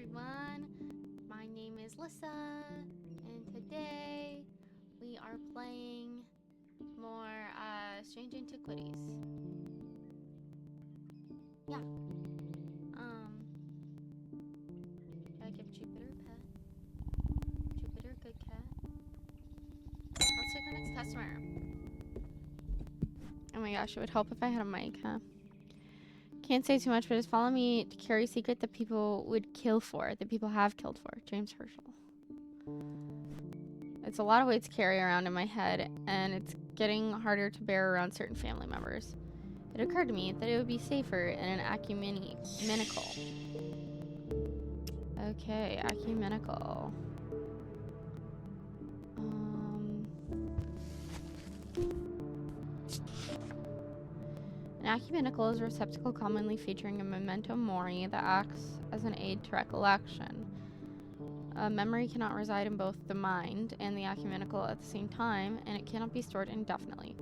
everyone. My name is Lissa, and today we are playing more Strange Antiquities. Yeah. Gotta give Jupiter a pet. Jupiter, good cat. Let's take our next customer. Oh my gosh, it would help if I had a mic, huh? Can't say too much, but just follow me to carry a secret that people would kill for, that people have killed for. James Herschel. It's a lot of weight to carry around in my head, and it's getting harder to bear around certain family members. It occurred to me that it would be safer in an ecumenical. Okay, ecumenical. An ecumenical is a receptacle commonly featuring a memento mori that acts as an aid to recollection. Memory cannot reside in both the mind and the ecumenical at the same time, and it cannot be stored indefinitely.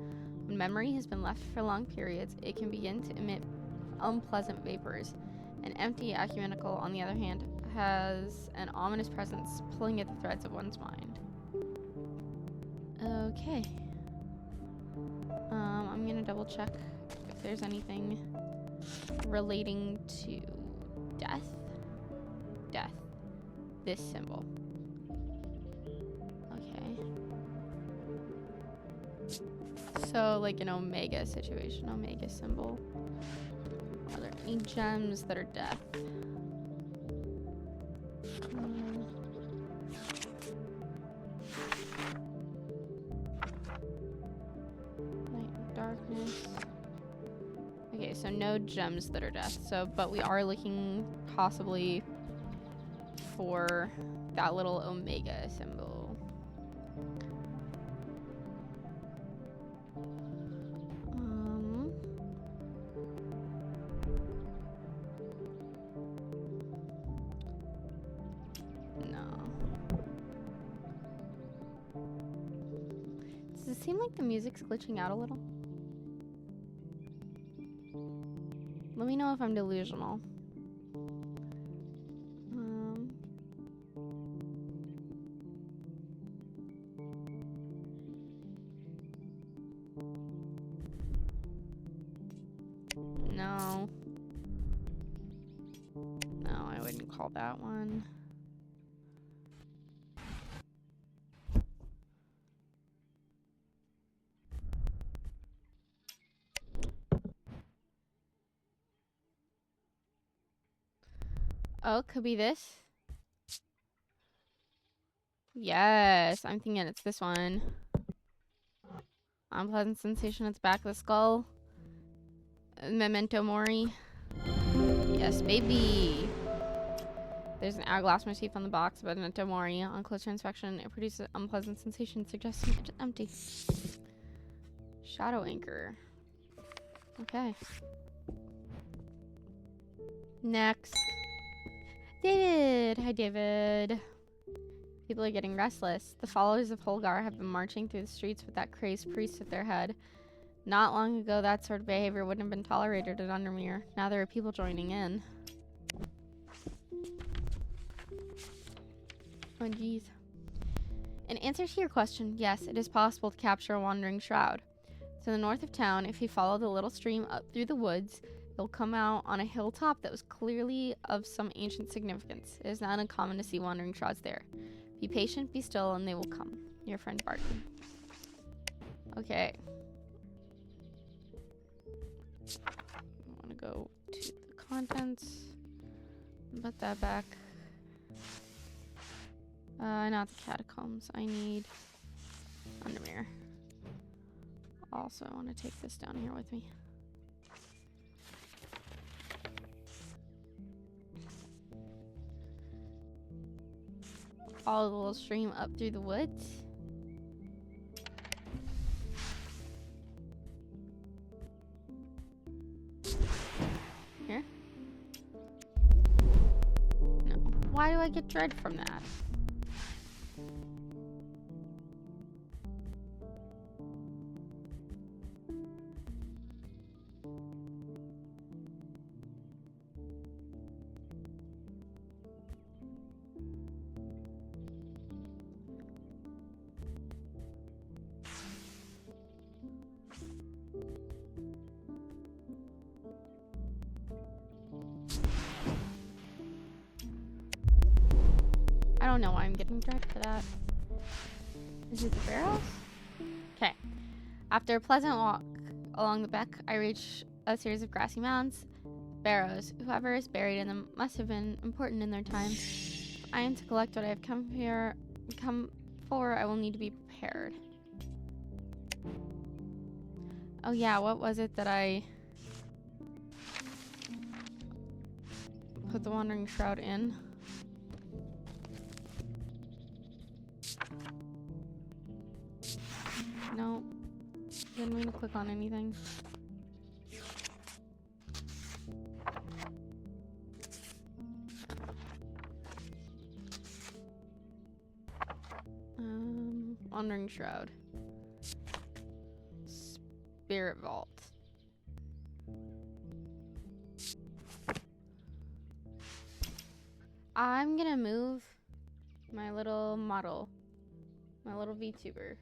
When memory has been left for long periods, it can begin to emit unpleasant vapors. An empty ecumenical, on the other hand, has an ominous presence pulling at the threads of one's mind. Okay. I'm gonna double check if there's anything relating to death. Death. This symbol. Okay. So, like an omega situation, omega symbol. Are there any gems that are death? Night, darkness. Okay, so no gems that are death. So, but we are looking possibly for that little omega symbol. Does it seem like the music's glitching out a little? Let me know if I'm delusional. No. No, I wouldn't call that one. Oh, could be this. Yes, I'm thinking it's this one. Unpleasant sensation at the back of the skull. Memento mori. Yes, baby. There's an hourglass motif on the box, but memento mori. On closer inspection, it produces an unpleasant sensation, suggesting it's empty. Shadow anchor. Okay. Next. David! Hi, David. People are getting restless. The followers of Holgar have been marching through the streets with that crazed priest at their head. Not long ago, that sort of behavior wouldn't have been tolerated at Undermere. Now there are people joining in. Oh, jeez. In answer to your question, yes, it is possible to capture a wandering shroud. To the north of town, if you follow the little stream up through the woods, you'll come out on a hilltop that was clearly of some ancient significance. It is not uncommon to see wandering shrouds there. Be patient, be still, and they will come. Your friend Barton. Okay. I want to go to the contents. Put that back. Not the catacombs. I need Undermere. Also, I want to take this down here with me. Follow the little stream up through the woods. Here? No. Why do I get dread from that? don't know why I'm getting dragged for that. Is it the barrels? Okay. After a pleasant walk along the beck, I reach a series of grassy mounds. Barrows. Whoever is buried in them must have been important in their time. If I am to collect what I have come for, I will need to be prepared. Oh yeah, what was it that I put the Wandering Shroud in? No. Didn't mean to click on anything. Wandering Shroud. Spirit Vault. I'm gonna move my little model, my little VTuber,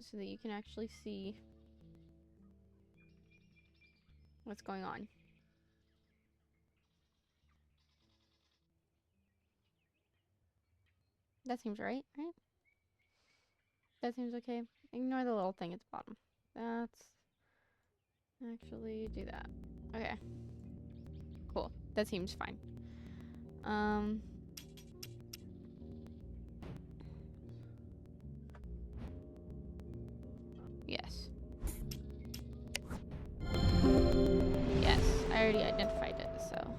so that you can actually see what's going on. That seems right? That seems okay. Ignore the little thing at the bottom. That's actually do that. Okay. Cool. That seems fine. Yes. Yes, I already identified it, so.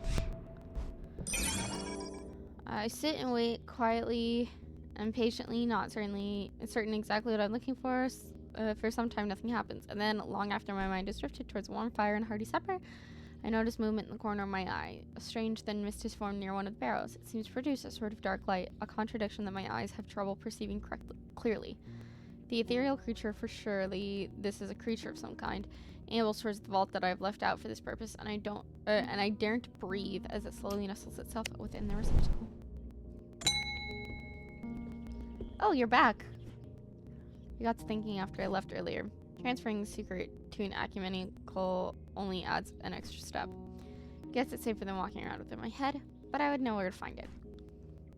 I sit and wait quietly and patiently, not certain exactly what I'm looking for. For some time, nothing happens. And then, long after my mind is drifted towards a warm fire and hearty supper, I notice movement in the corner of my eye. A strange thin mist is formed near one of the barrels. It seems to produce a sort of dark light, a contradiction that my eyes have trouble perceiving clearly. The ethereal creature, for surely this is a creature of some kind, ambles towards the vault that I have left out for this purpose, and I daren't breathe as it slowly nestles itself within the receptacle. Oh, you're back. I got to thinking after I left earlier. Transferring the secret to an ecumenical only adds an extra step. Guess it's safer than walking around with it in my head, but I would know where to find it.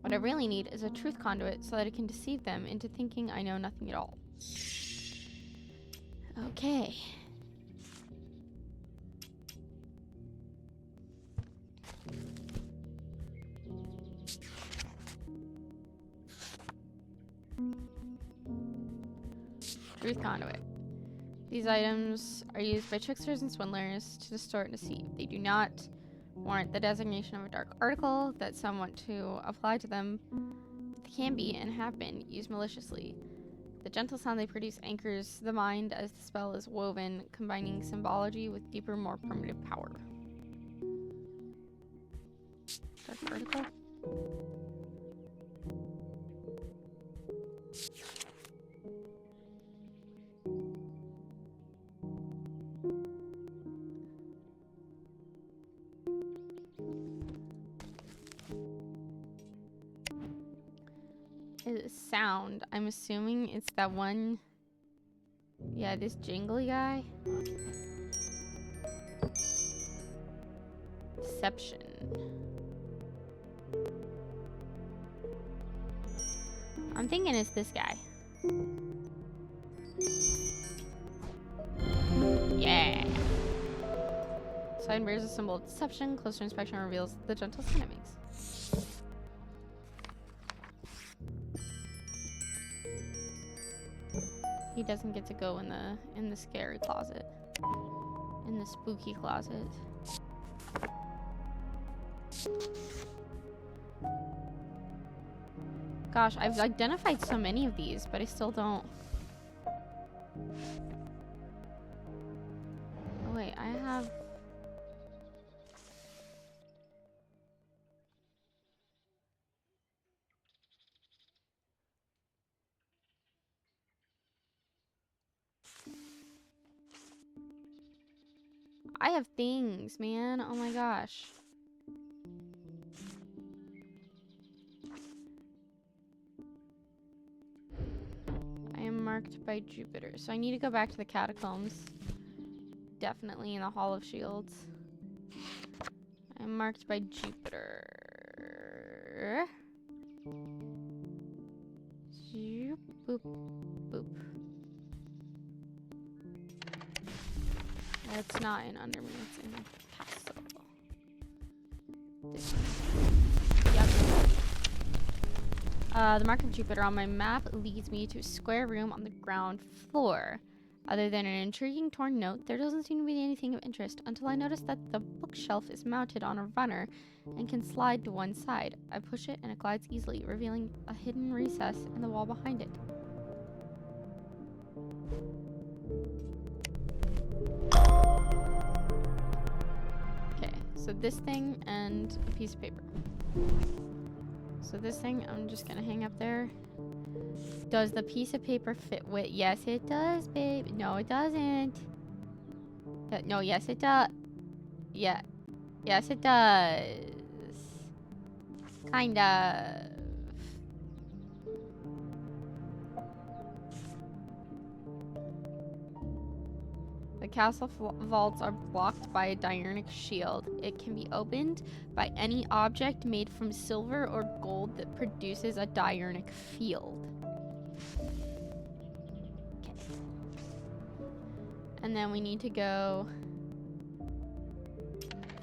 What I really need is a truth conduit so that I can deceive them into thinking I know nothing at all. Okay. Truth conduit. These items are used by tricksters and swindlers to distort and deceive. They do not warrant the designation of a dark article that some want to apply to them. They can be, and have been, used maliciously. The gentle sound they produce anchors the mind as the spell is woven, combining symbology with deeper, more primitive power. Dark article? Sound. I'm assuming it's that one. Yeah, this jingly guy. Deception. I'm thinking it's this guy. Yeah. Sign bears a symbol of deception. Closer inspection reveals the gentle sound it makes. He doesn't get to go in the scary closet. In the spooky closet. Gosh, I've identified so many of these, but I still don't. Oh wait, I have... I have things, man. Oh my gosh. I am marked by Jupiter. So I need to go back to the catacombs. Definitely in the Hall of Shields. I'm marked by Jupiter. paper. Zoop, boop, boop. It's not in Undermere, it's in Castle. Yep. The mark of Jupiter on my map leads me to a square room on the ground floor. Other than an intriguing torn note, there doesn't seem to be anything of interest until I notice that the bookshelf is mounted on a runner and can slide to one side. I push it and it glides easily, revealing a hidden recess in the wall behind it. Okay, so this thing and a piece of paper. So this thing, I'm just gonna hang up there. Does the piece of paper fit with? Yes, it does, babe. No, it doesn't. No, yes, it does. Yeah. Yes, it does. Kind of. The castle vaults are blocked by a diurnic shield. It can be opened by any object made from silver or gold that produces a diurnic field. Okay. And then we need to go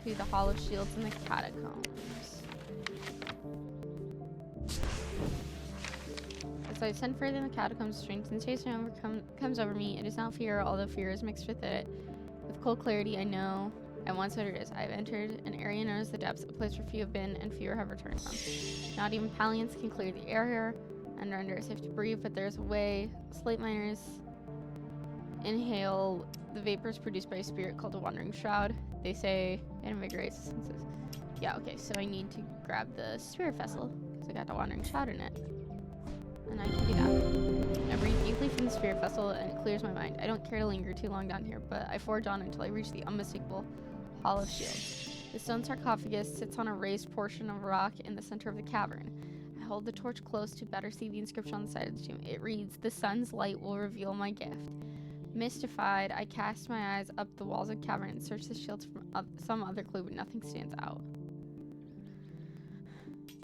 to the Hall of Shields in the catacombs. As I ascend further in the catacombs, a strange sensation comes over me. It is not fear, although fear is mixed with it. With cold clarity, I know at once what it is. I have entered an area known as the depths, a place where few have been and fewer have returned from. Not even Palians can clear the air and render it safe to breathe, but there's a way. Slate miners inhale the vapors produced by a spirit called a wandering shroud. They say it invigorates the senses. Yeah, okay, so I need to grab the spirit vessel because I got the wandering shroud in it. And I can do that. I breathe deeply from the spirit vessel and it clears my mind. I don't care to linger too long down here, but I forge on until I reach the unmistakable Hall of Shields. The stone sarcophagus sits on a raised portion of rock in the center of the cavern. I hold the torch close to better see the inscription on the side of the tomb. It reads, "The sun's light will reveal my gift." Mystified, I cast my eyes up the walls of the cavern and search the shields for some other clue, but nothing stands out.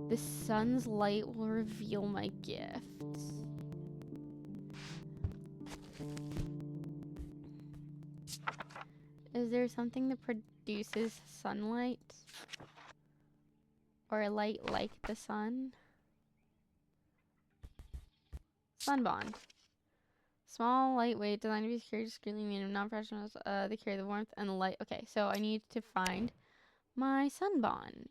The sun's light will reveal my gift. Is there something that produces sunlight? Or a light like the sun? Sunbond. Small, lightweight, designed to be carried discreetly, made of non-professionals. They carry the warmth and the light. Okay, so I need to find my sunbond.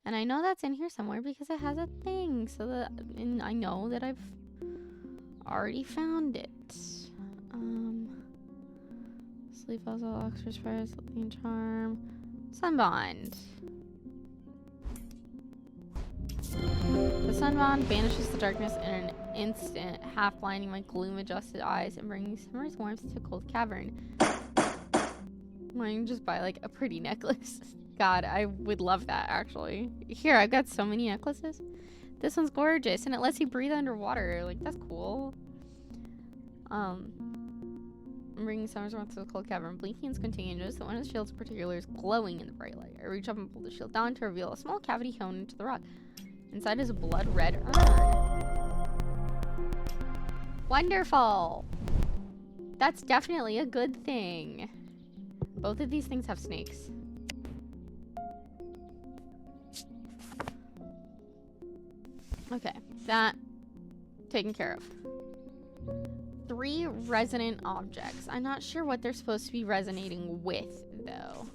And I know that's in here somewhere because it has a thing. So that, and I know that I've already found it. Sleep also, Oxford Spire, Sleeping Charm, Sunbond. The sunbond banishes the darkness in an instant, half blinding my gloom-adjusted eyes and bringing summer's warmth to a cold cavern. Why don't you just buy like a pretty necklace? God, I would love that actually. Here, I've got so many necklaces. This one's gorgeous and it lets you breathe underwater. Like, that's cool. I'm bringing summer's warmth to the cold cavern. Blinking and squinting, and notice that one of the shields in particular is glowing in the bright light. I reach up and pull the shield down to reveal a small cavity hewn into the rock. Inside is a blood-red urn. Wonderful! That's definitely a good thing. Both of these things have snakes. Okay, that taken care of. 3 resonant objects. I'm not sure what they're supposed to be resonating with, though.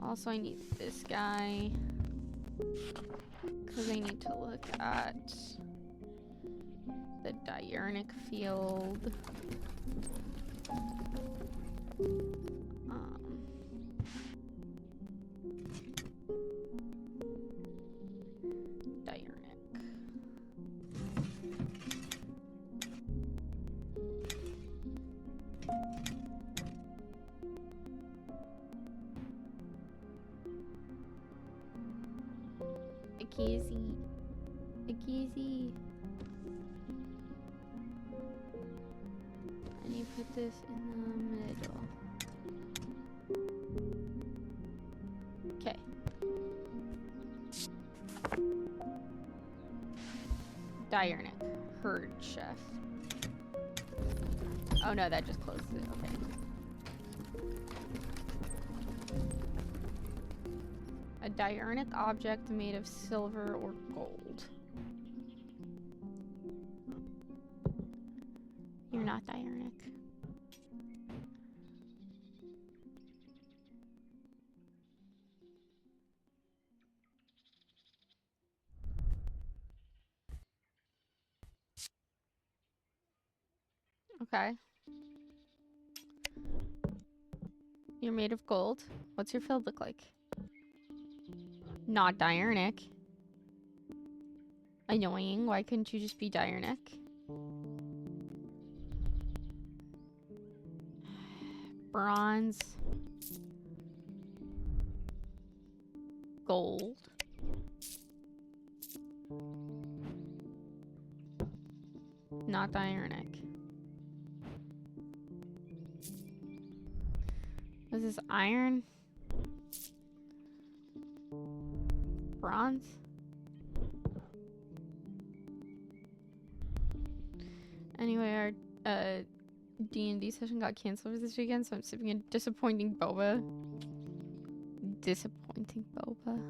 Also, I need this guy because I need to look at the diurnic field. Diurnic. Akizzy. And you put this in the middle. Diurnic. Herd chef. Oh no, that just closed it. Okay. A diurnic object made of silver or gold. You're not diurnic. Okay. You're made of gold. What's your field look like? Not diurnic. Annoying. Why couldn't you just be diurnic? Bronze. Gold. Not diurnic. Was this iron? Bronze? Anyway, our D&D session got canceled this weekend, so I'm sipping a disappointing boba. Disappointing boba.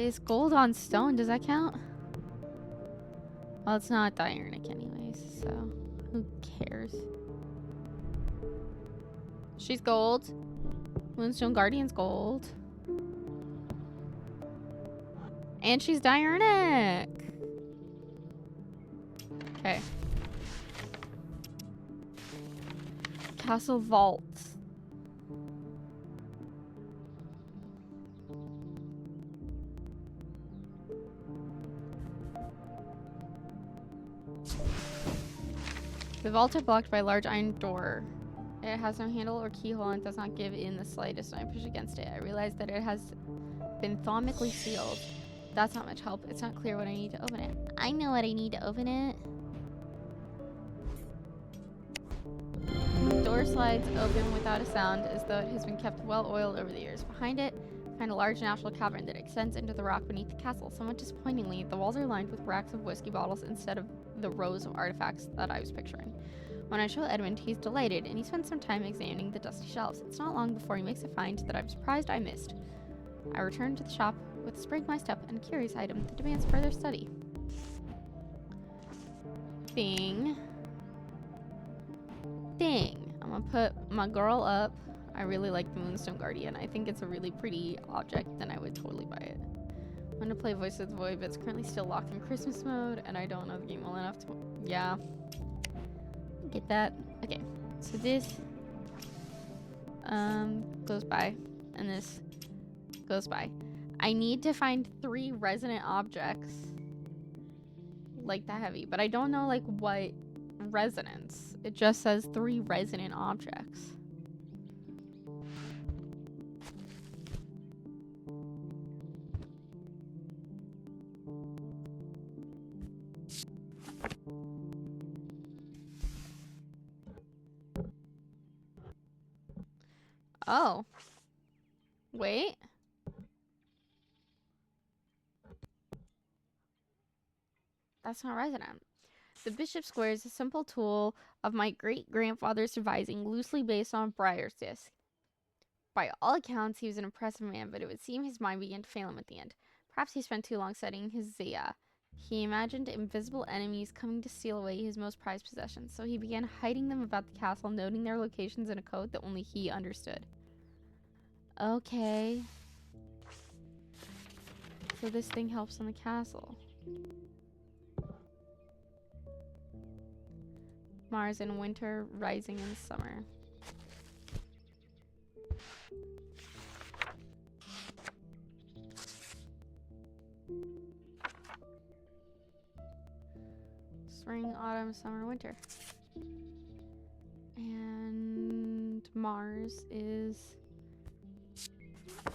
Is gold on stone? Does that count? Well, it's not diurnic anyways, so who cares? She's gold. Moonstone Guardian's gold. And she's diurnic. Okay. Castle Vault. The vault is blocked by a large iron door. It has no handle or keyhole and does not give in the slightest when I push against it. I realize that it has been thaumatically sealed. That's not much help. It's not clear what I need to open it. I know what I need to open it. The door slides open without a sound as though it has been kept well oiled over the years. Behind it, I find a large natural cavern that extends into the rock beneath the castle. Somewhat disappointingly, the walls are lined with racks of whiskey bottles instead of the rows of artifacts that I was picturing. When I show Edmund, he's delighted, and he spends some time examining the dusty shelves. It's not long before he makes a find that I'm surprised I missed. I return to the shop with a spring in my step and a curious item that demands further study. Thing. I'm gonna put my girl up. I really like the Moonstone Guardian. I think it's a really pretty object, and I would totally buy it. I'm gonna play Voice of the Void, but it's currently still locked in Christmas mode, and I don't know the game well enough to... Yeah. Get that. Okay. So this goes by, and this goes by. I need to find 3 resonant objects like that heavy, but I don't know like what resonance. It just says 3 resonant objects. Oh. Wait. That's not resonant. The bishop square is a simple tool of my great-grandfather's devising, loosely based on Briar's disc. By all accounts, he was an impressive man, but it would seem his mind began to fail him at the end. Perhaps he spent too long studying his Zaya. He imagined invisible enemies coming to steal away his most prized possessions, so he began hiding them about the castle, noting their locations in a code that only he understood. Okay. So this thing helps on the castle. Mars in winter, rising in summer. Spring, autumn, summer, winter. And Mars is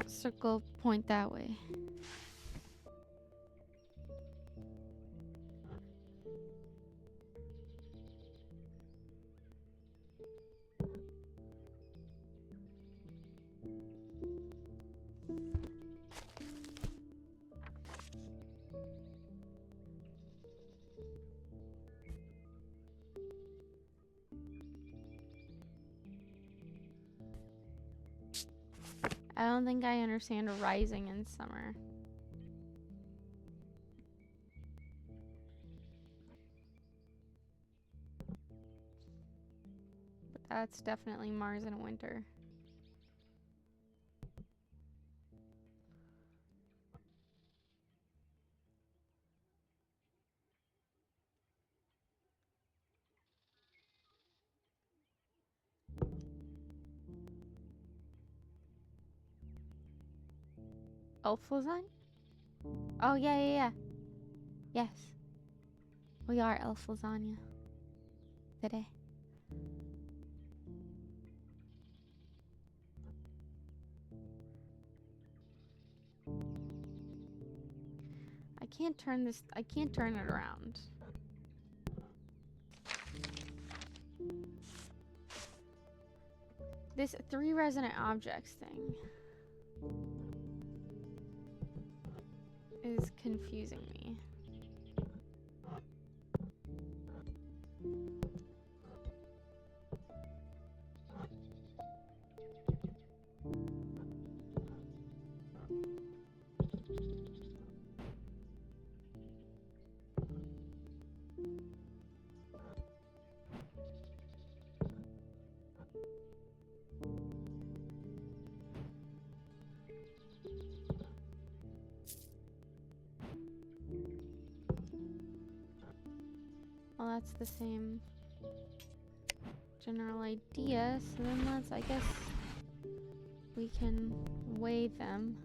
circle point that way. I don't think I understand a rising in summer. But that's definitely Mars in winter. Elf lasagna? Oh, yeah. Yes. We are elf lasagna. Today. I can't turn it around. This 3 resonant objects thing is confusing me. Well, that's the same general idea, so then let's, I guess, we can weigh them.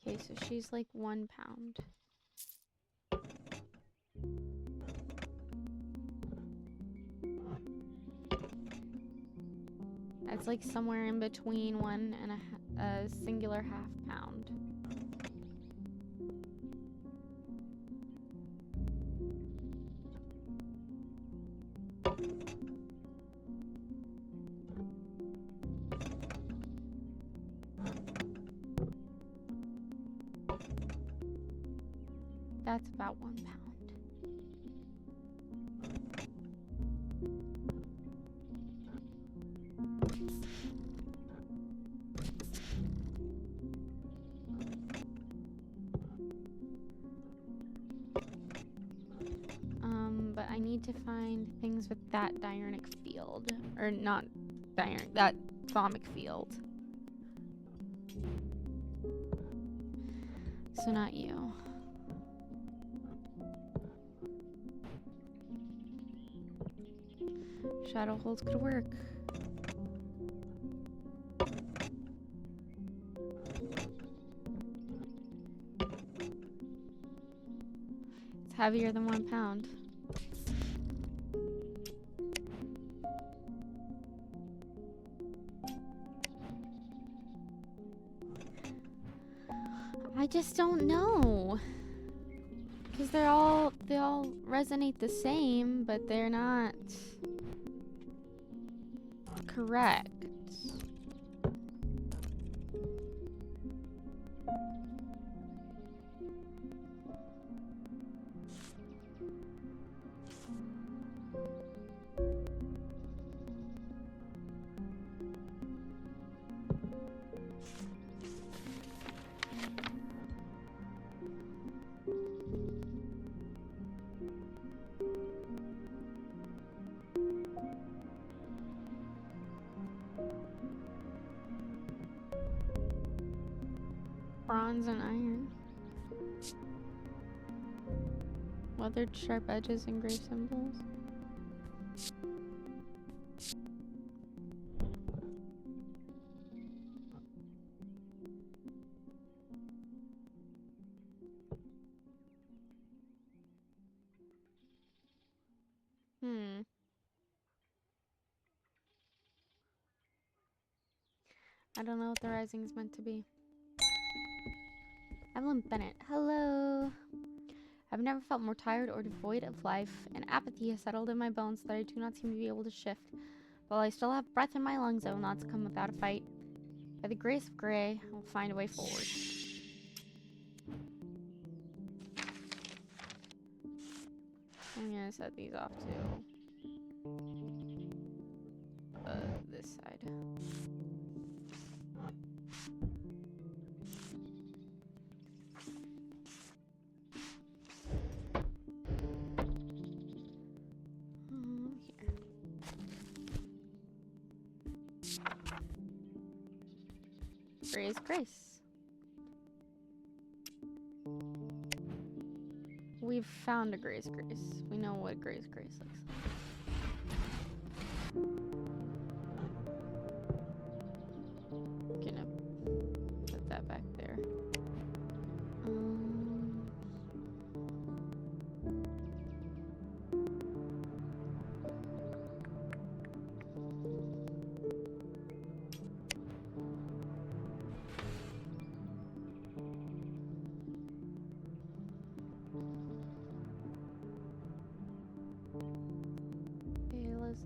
Okay, so she's like 1 pound. It's like somewhere in between 1 and a singular half pound. That's about 1 pound. But I need to find things with that diurnal field. Or not diurnal, that thaumic field. So not you. Shadow holds could work. It's heavier than 1 pound. I just don't know. Because they all resonate the same, but they're not correct. Bronze and iron. Weathered sharp edges and grave symbols. I don't know what the rising is meant to be. Evelyn Bennett, hello. I've never felt more tired or devoid of life, and apathy has settled in my bones that I do not seem to be able to shift. While I still have breath in my lungs, I will not succumb without a fight. By the grace of Grey, I will find a way forward. gonna set these off to this side. Here. Grace. We've found a Grace. We know what Grace looks like. Gonna put that back there.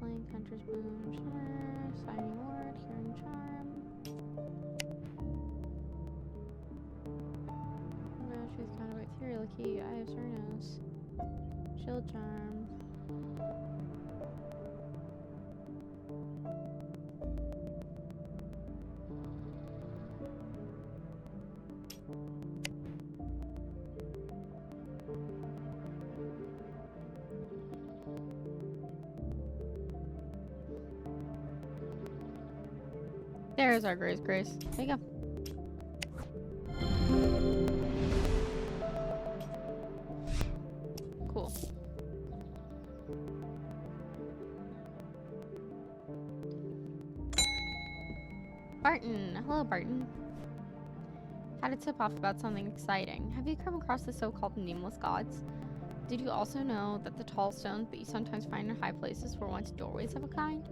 Link, Hunter's Boom, Shimmer, Signing Word, Hearing Charm. No, she's kind of Ethereal Key, Eye of Cernos, Shield Charm. There's our Grace. There you go. Cool. Barton. Hello, Barton. Had a tip off about something exciting. Have you come across the so-called nameless gods? Did you also know that the tall stones that you sometimes find in high places were once doorways of a kind?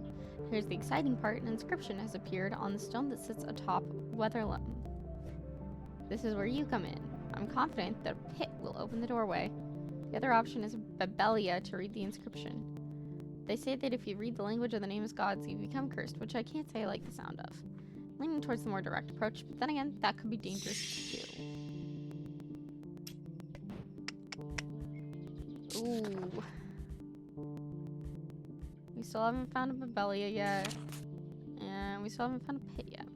Here's the exciting part. An inscription has appeared on the stone that sits atop Weatherlum. This is where you come in. I'm confident that a pit will open the doorway. The other option is Babelia to read the inscription. They say that if you read the language of the nameless gods, you become cursed, which I can't say I like the sound of. Leaning towards the more direct approach, but then again, that could be dangerous too. Ooh. We still haven't found a Babelia yet. And we still haven't found a pit yet.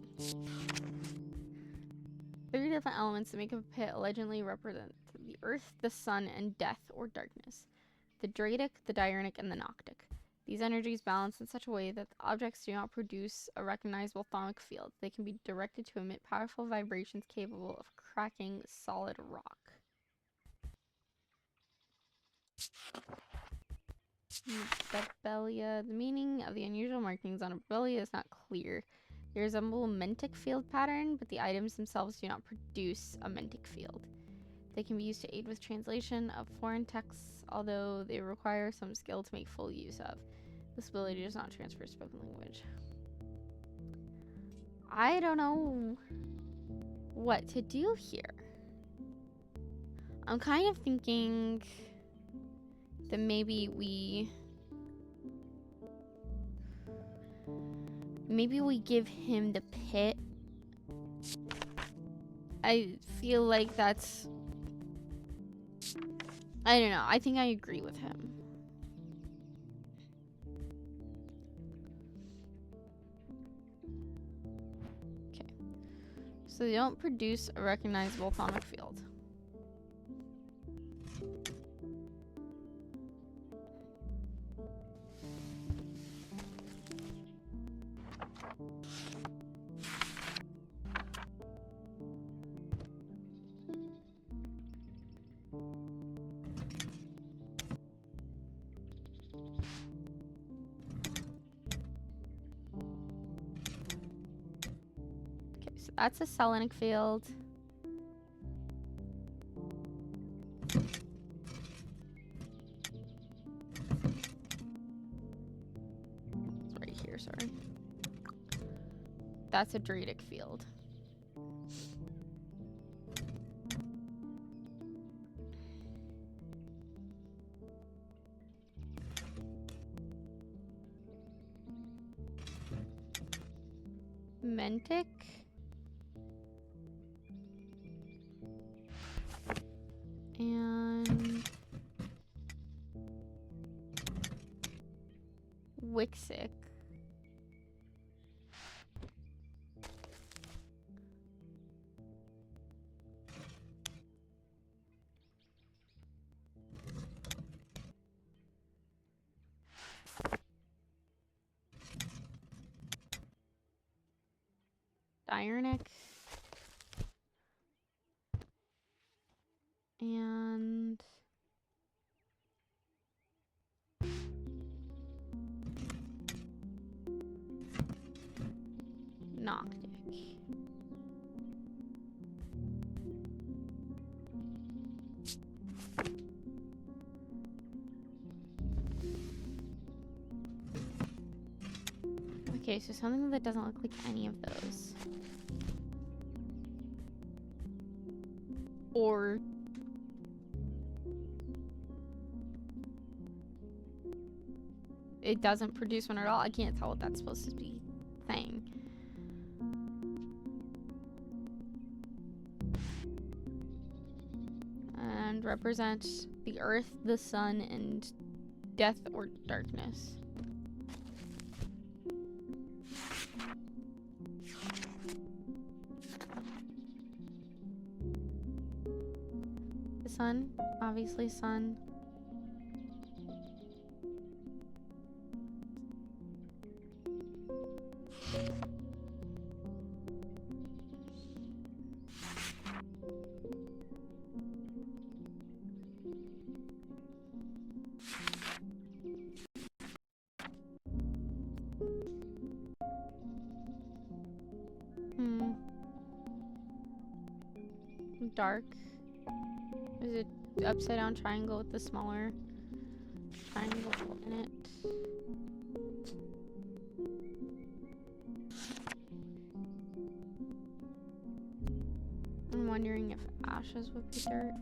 3 different elements that make up a pit allegedly represent the earth, the sun, and death or darkness. The Dradic, the Diurnic, and the Noctic. These energies balance in such a way that the objects do not produce a recognizable thonic field. They can be directed to emit powerful vibrations capable of cracking solid rock. Babelia. The meaning of the unusual markings on a Babelia is not clear. They resemble a mentic field pattern, but the items themselves do not produce a mentic field. They can be used to aid with translation of foreign texts, although they require some skill to make full use of. This ability does not transfer spoken language. I don't know what to do here. I'm kind of thinking that maybe we give him the pit. I feel like that's... I don't know. I think I agree with him. Okay. So they don't produce a recognizable thonic field. That's a selenic field. It's right here, sorry. That's a Dradic field. Mentic. And Wixic. Diurnic. And Noctic. Okay, so something that doesn't look like any of those. Or it doesn't produce one at all. I can't tell what that's supposed to be saying. And represents the earth, the sun, and death or darkness. The sun, obviously sun. Dark. Is it upside down triangle with the smaller triangle in it? I'm wondering if ashes would be dirt.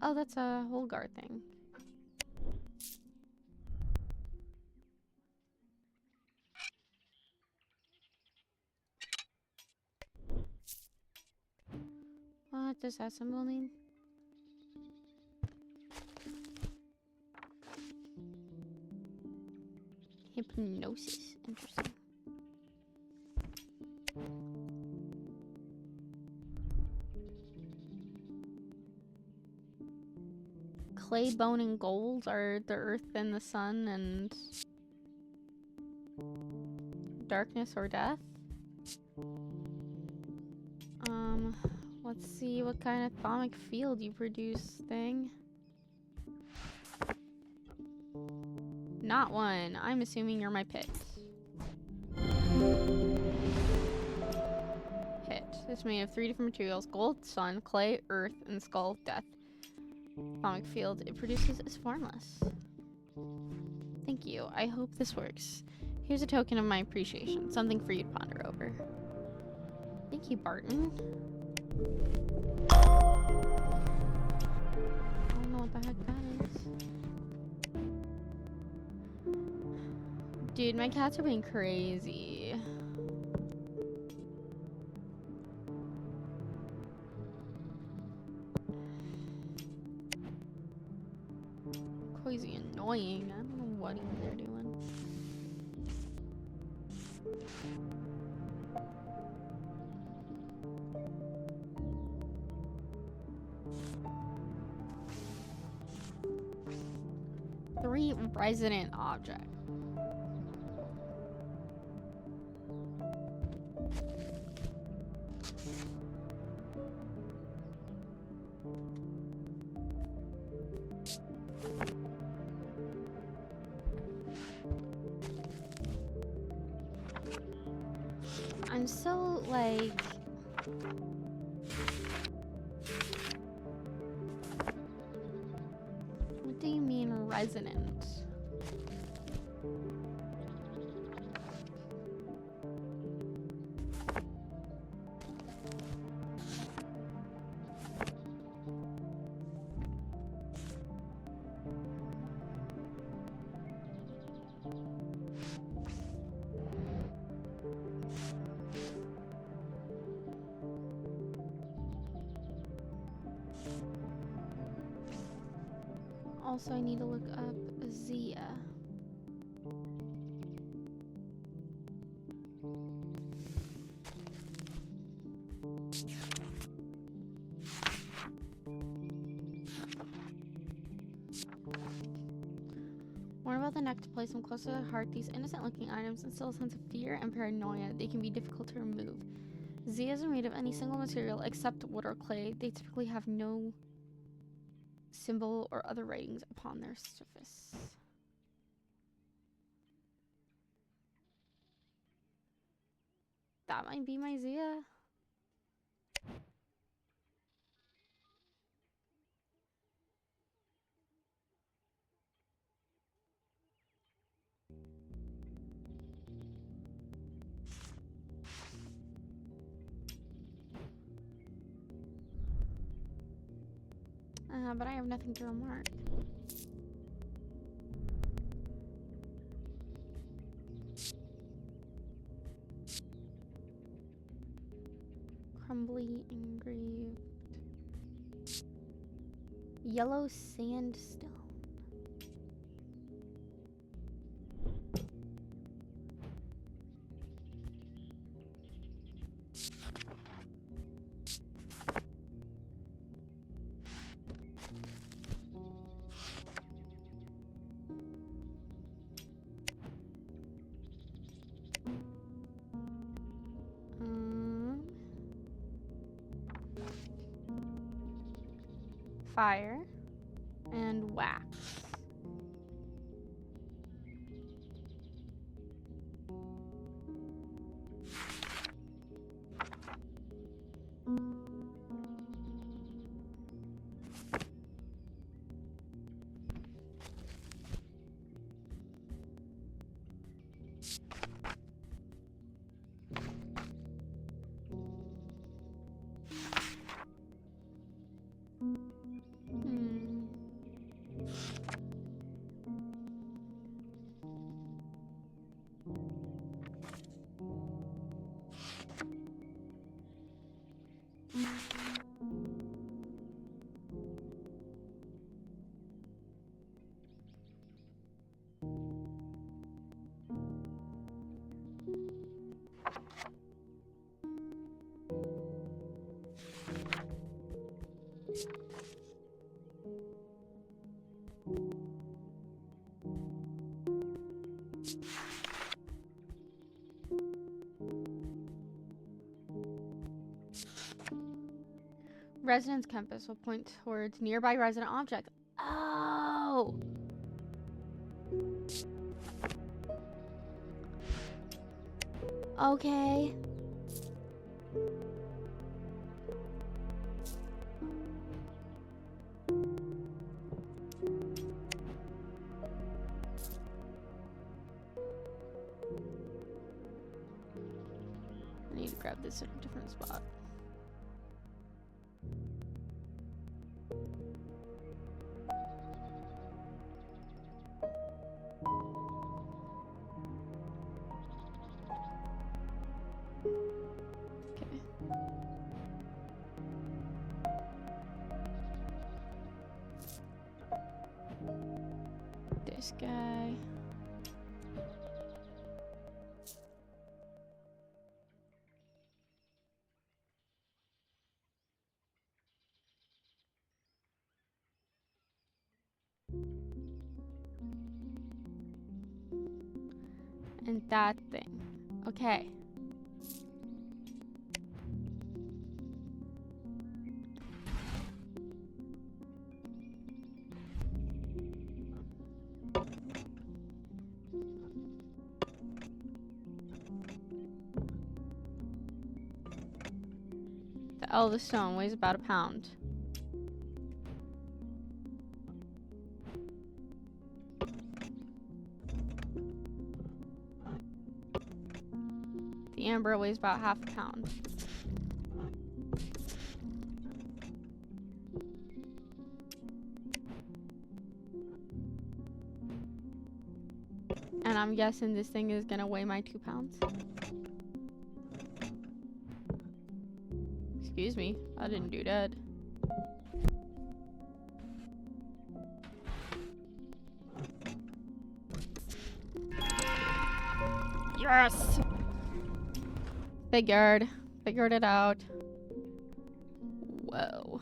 Oh, that's a whole guard thing. What does that symbol mean? Hypnosis. Interesting. Clay, bone, and gold are the earth and the sun and darkness or death. Let's see what kind of atomic field you produce, thing. Not one. I'm assuming you're my pit. Pit. It's made of 3 different materials: gold, sun, clay, earth, and skull of death. Atomic field it produces is formless. Thank you. I hope this works. Here's a token of my appreciation. Something for you to ponder over. Thank you, Barton. I don't know what the heck that is. Dude, my cats are being crazy. Crazy annoying. I don't know what even they're doing. Three resident object. I'm so, like... What do you mean resonant? Also, I need to look up Zia. More about the neck to place them close to the heart. These innocent-looking items instill a sense of fear and paranoia. They can be difficult to remove. Zias are made of any single material except wood or clay. They typically have no symbol or other writings upon their surface. That might be my Zia. But I have nothing to remark. Crumbly engraved. Yellow sandstone. Fire and wax. Residence compass will point towards nearby resident objects. Oh! Okay. I need to grab this in a different spot. This guy. And that thing. Okay. The eldest stone weighs about a pound. The amber weighs about half a pound. And I'm guessing this thing is gonna weigh my 2 pounds. Excuse me, I didn't do that. Yes! Figured it out. Whoa.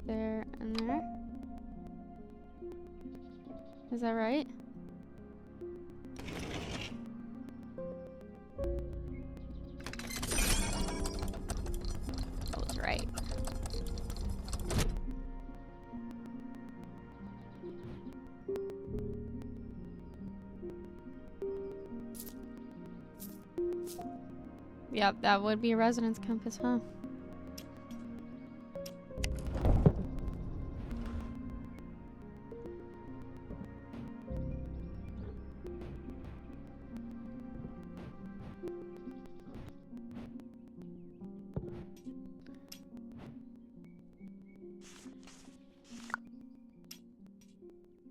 There, and there. Is that right? That was right. Yep, that would be a residence compass, huh?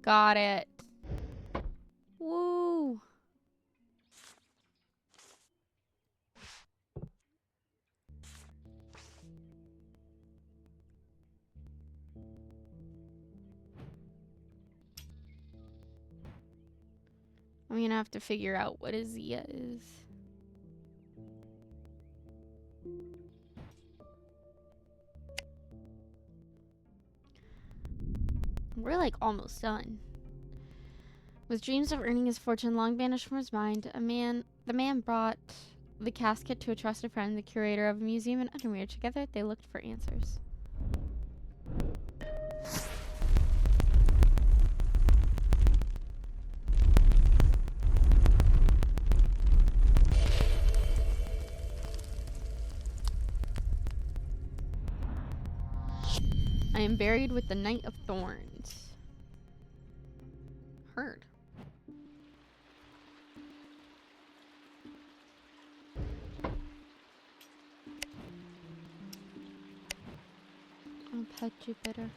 Got it. Woo! I'm gonna have to figure out what a Zia is. We're like almost done. With dreams of earning his fortune long banished from his mind, the man brought the casket to a trusted friend, the curator of a museum in Undermere. Together, they looked for answers. I am buried with the Knight of Thorns. Heard. I'll pet Jupiter.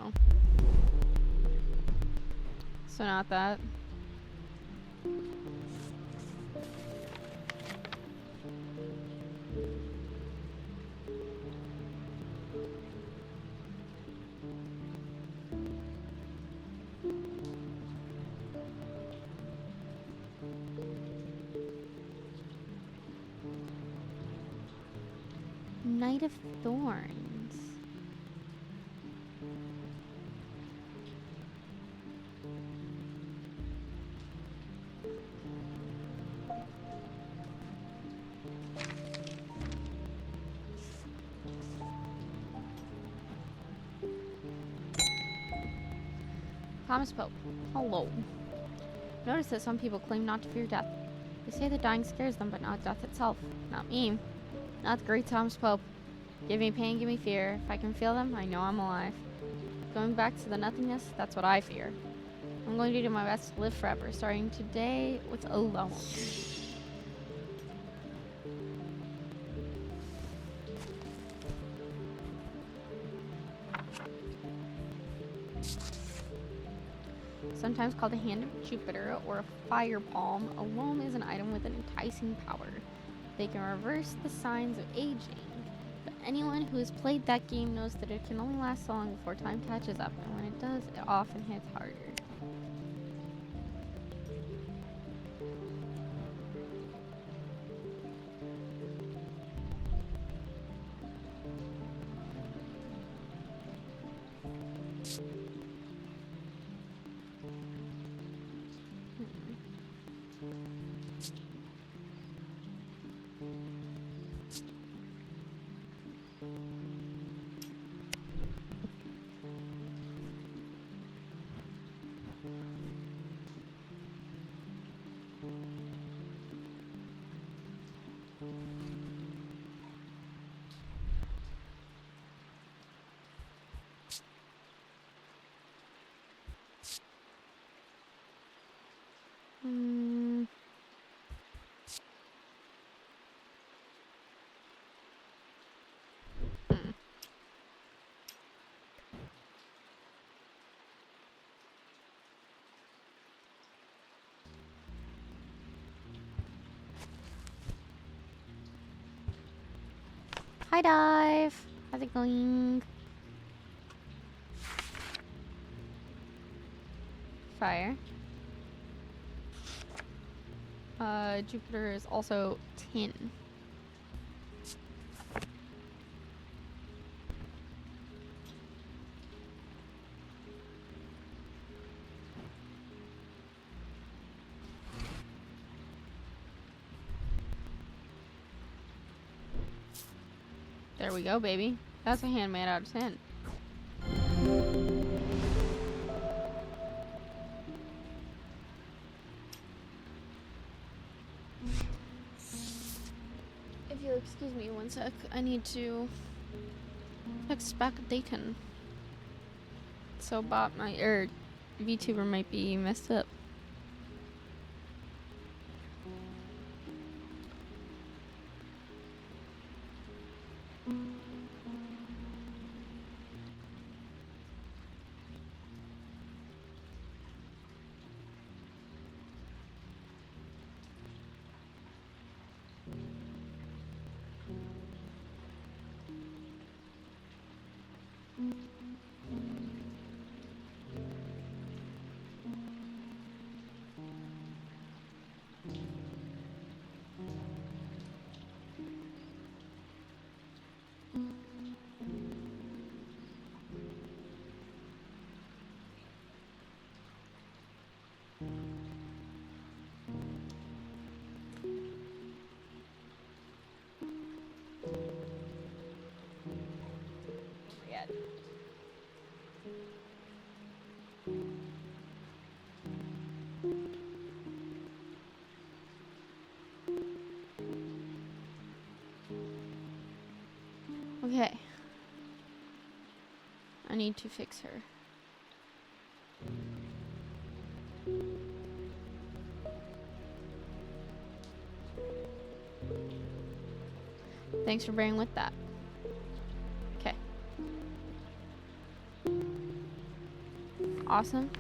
Oh. So not that. Knight of Thorns. Thomas Pope. Hello. Notice that some people claim not to fear death. They say the dying scares them, but not death itself. Not me. Not the great Thomas Pope. Give me pain, give me fear. If I can feel them, I know I'm alive. Going back to the nothingness, that's what I fear. I'm going to do my best to live forever, starting today with Alone. Sometimes called a hand of Jupiter or a fire palm, a loam is an item with an enticing power. They can reverse the signs of aging, but anyone who has played that game knows that it can only last so long before time catches up, and when it does, it often hits harder. Hi, Dive. How's it going? Fire. Jupiter is also tin. There we go, baby. That's a hand made out of tin. If you'll excuse me one sec, I need to text back Dayton. So bot my VTuber might be messed up. Okay. I need to fix her. Thanks for bearing with that. Okay. Awesome.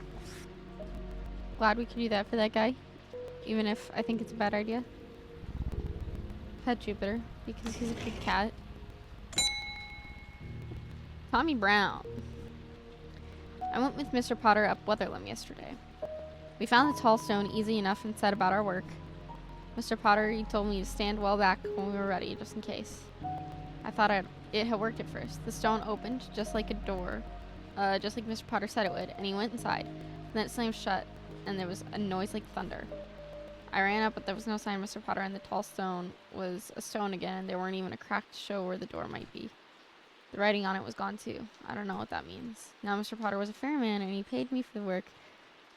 Glad we could do that for that guy. Even if I think it's a bad idea. Pet Jupiter, because he's a good cat. Tommy Brown. I went with Mr. Potter up Weatherlam yesterday. We found the tall stone easy enough and set about our work. Mr. Potter, he told me to stand well back when we were ready, just in case. I thought it had worked at first. The stone opened, just like a door, just like Mr. Potter said it would, and he went inside. Then it slammed shut, and there was a noise like thunder. I ran up, but there was no sign of Mr. Potter, and the tall stone was a stone again, and there weren't even a crack to show where the door might be. The writing on it was gone too. I don't know what that means. Now Mr. Potter was a fair man, and he paid me for the work,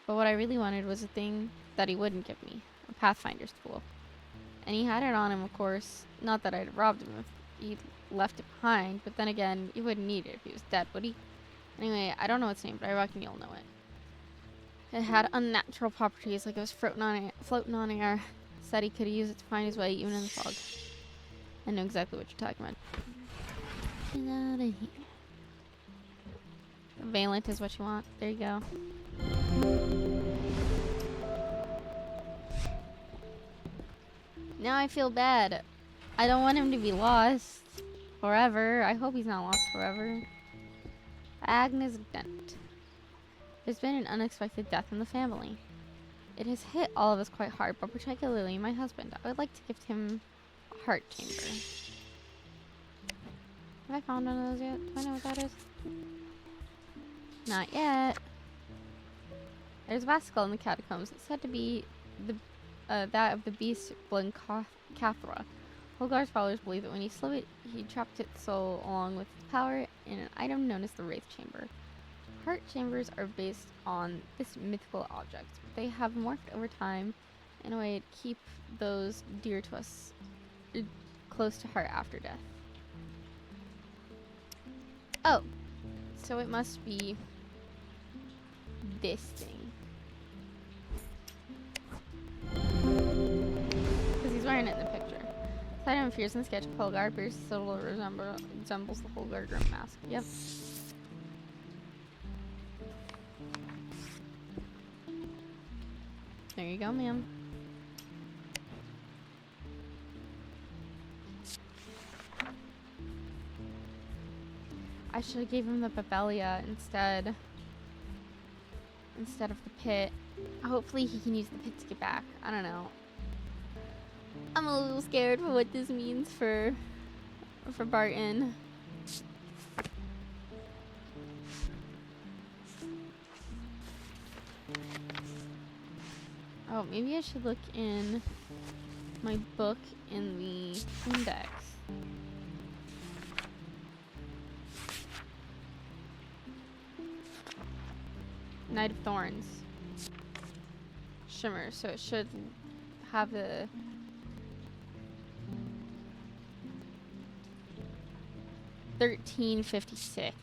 but what I really wanted was a thing that he wouldn't give me, a Pathfinder's tool. And he had it on him, of course. Not that I'd robbed him if he left it behind, but then again, he wouldn't need it if he was dead, would he? Anyway, I don't know its name, but I reckon you'll know it. It had unnatural properties, like it was floating on air. Said he could use it to find his way even in the fog. I know exactly what you're talking about. Get out of here. Valent is what you want. There you go. Now I feel bad. I don't want him to be lost forever. I hope he's not lost forever. Agnes Dent. There's been an unexpected death in the family. It has hit all of us quite hard, but particularly my husband. I would like to gift him a heart chamber. Have I found one of those yet? Do I know what that is? Not yet. There's a basilica in the catacombs. It's said to be that of the beast Cathra. Holgar's followers believe that when he slew it, he trapped its soul along with its power in an item known as the Wraith Chamber. Heart chambers are based on this mythical object. They have morphed over time in a way to keep those dear to us close to heart after death. Oh, so it must be this thing. Because he's wearing it in the picture. This item appears in the sketch of Holgar, appears subtle resembles the Holgar Grim mask. Yep. There you go, ma'am. I should have gave him the Babelia instead of the pit. Hopefully he can use the pit to get back. I don't know. I'm a little scared for what this means for Barton. Oh, maybe I should look in my book in the index. Knight of Thorns. Shimmer, so it should have the... $13.56.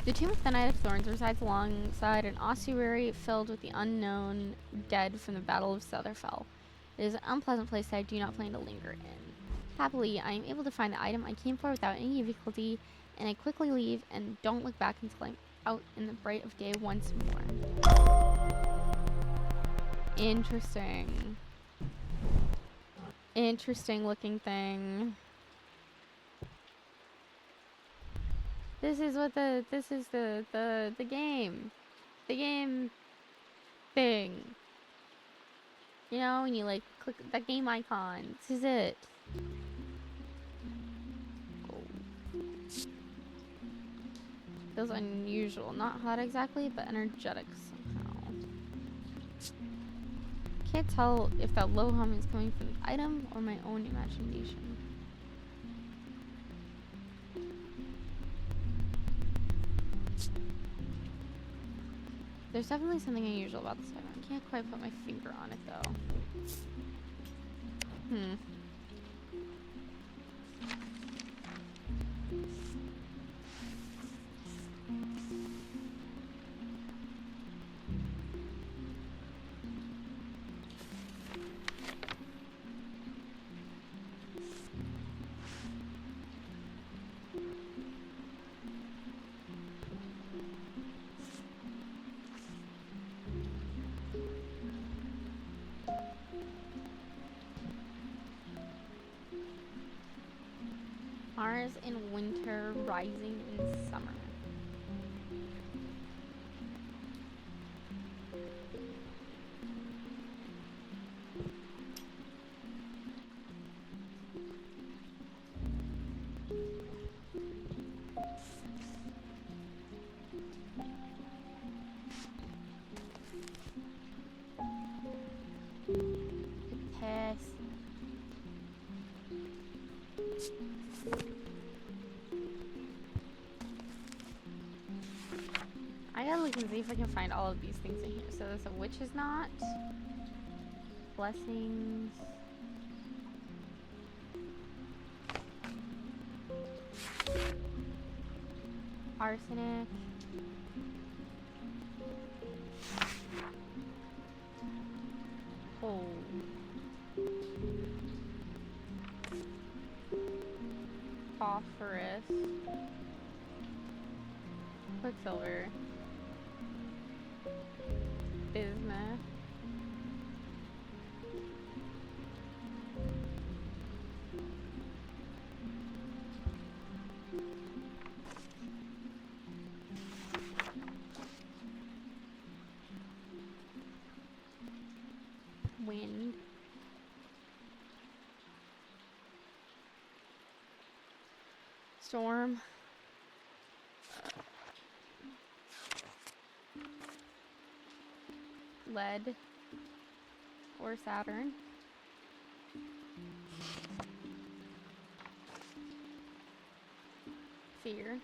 The tomb of the Knight of Thorns resides alongside an ossuary filled with the unknown dead from the Battle of Sutherfell. It is an unpleasant place that I do not plan to linger in. Happily, I am able to find the item I came for without any difficulty, and I quickly leave and don't look back until I'm out in the bright of day once more. Interesting. Interesting looking thing. This is what the game. The game thing. You know, when you like click that game icon. This is it. Oh. Feels unusual. Not hot exactly, but energetic somehow. Can't tell if that low hum is coming from the item or my own imagination. There's definitely something unusual about this item. I can't quite put my finger on it though. Mars in winter, rising in summer. Pass. I gotta look and see if I can find all of these things in here. So there's a witch's knot. Blessings. Arsenic. Oh. Phosphorus. Quicksilver. Bismuth. Wind. Storm. Lead. Or Saturn. Fear.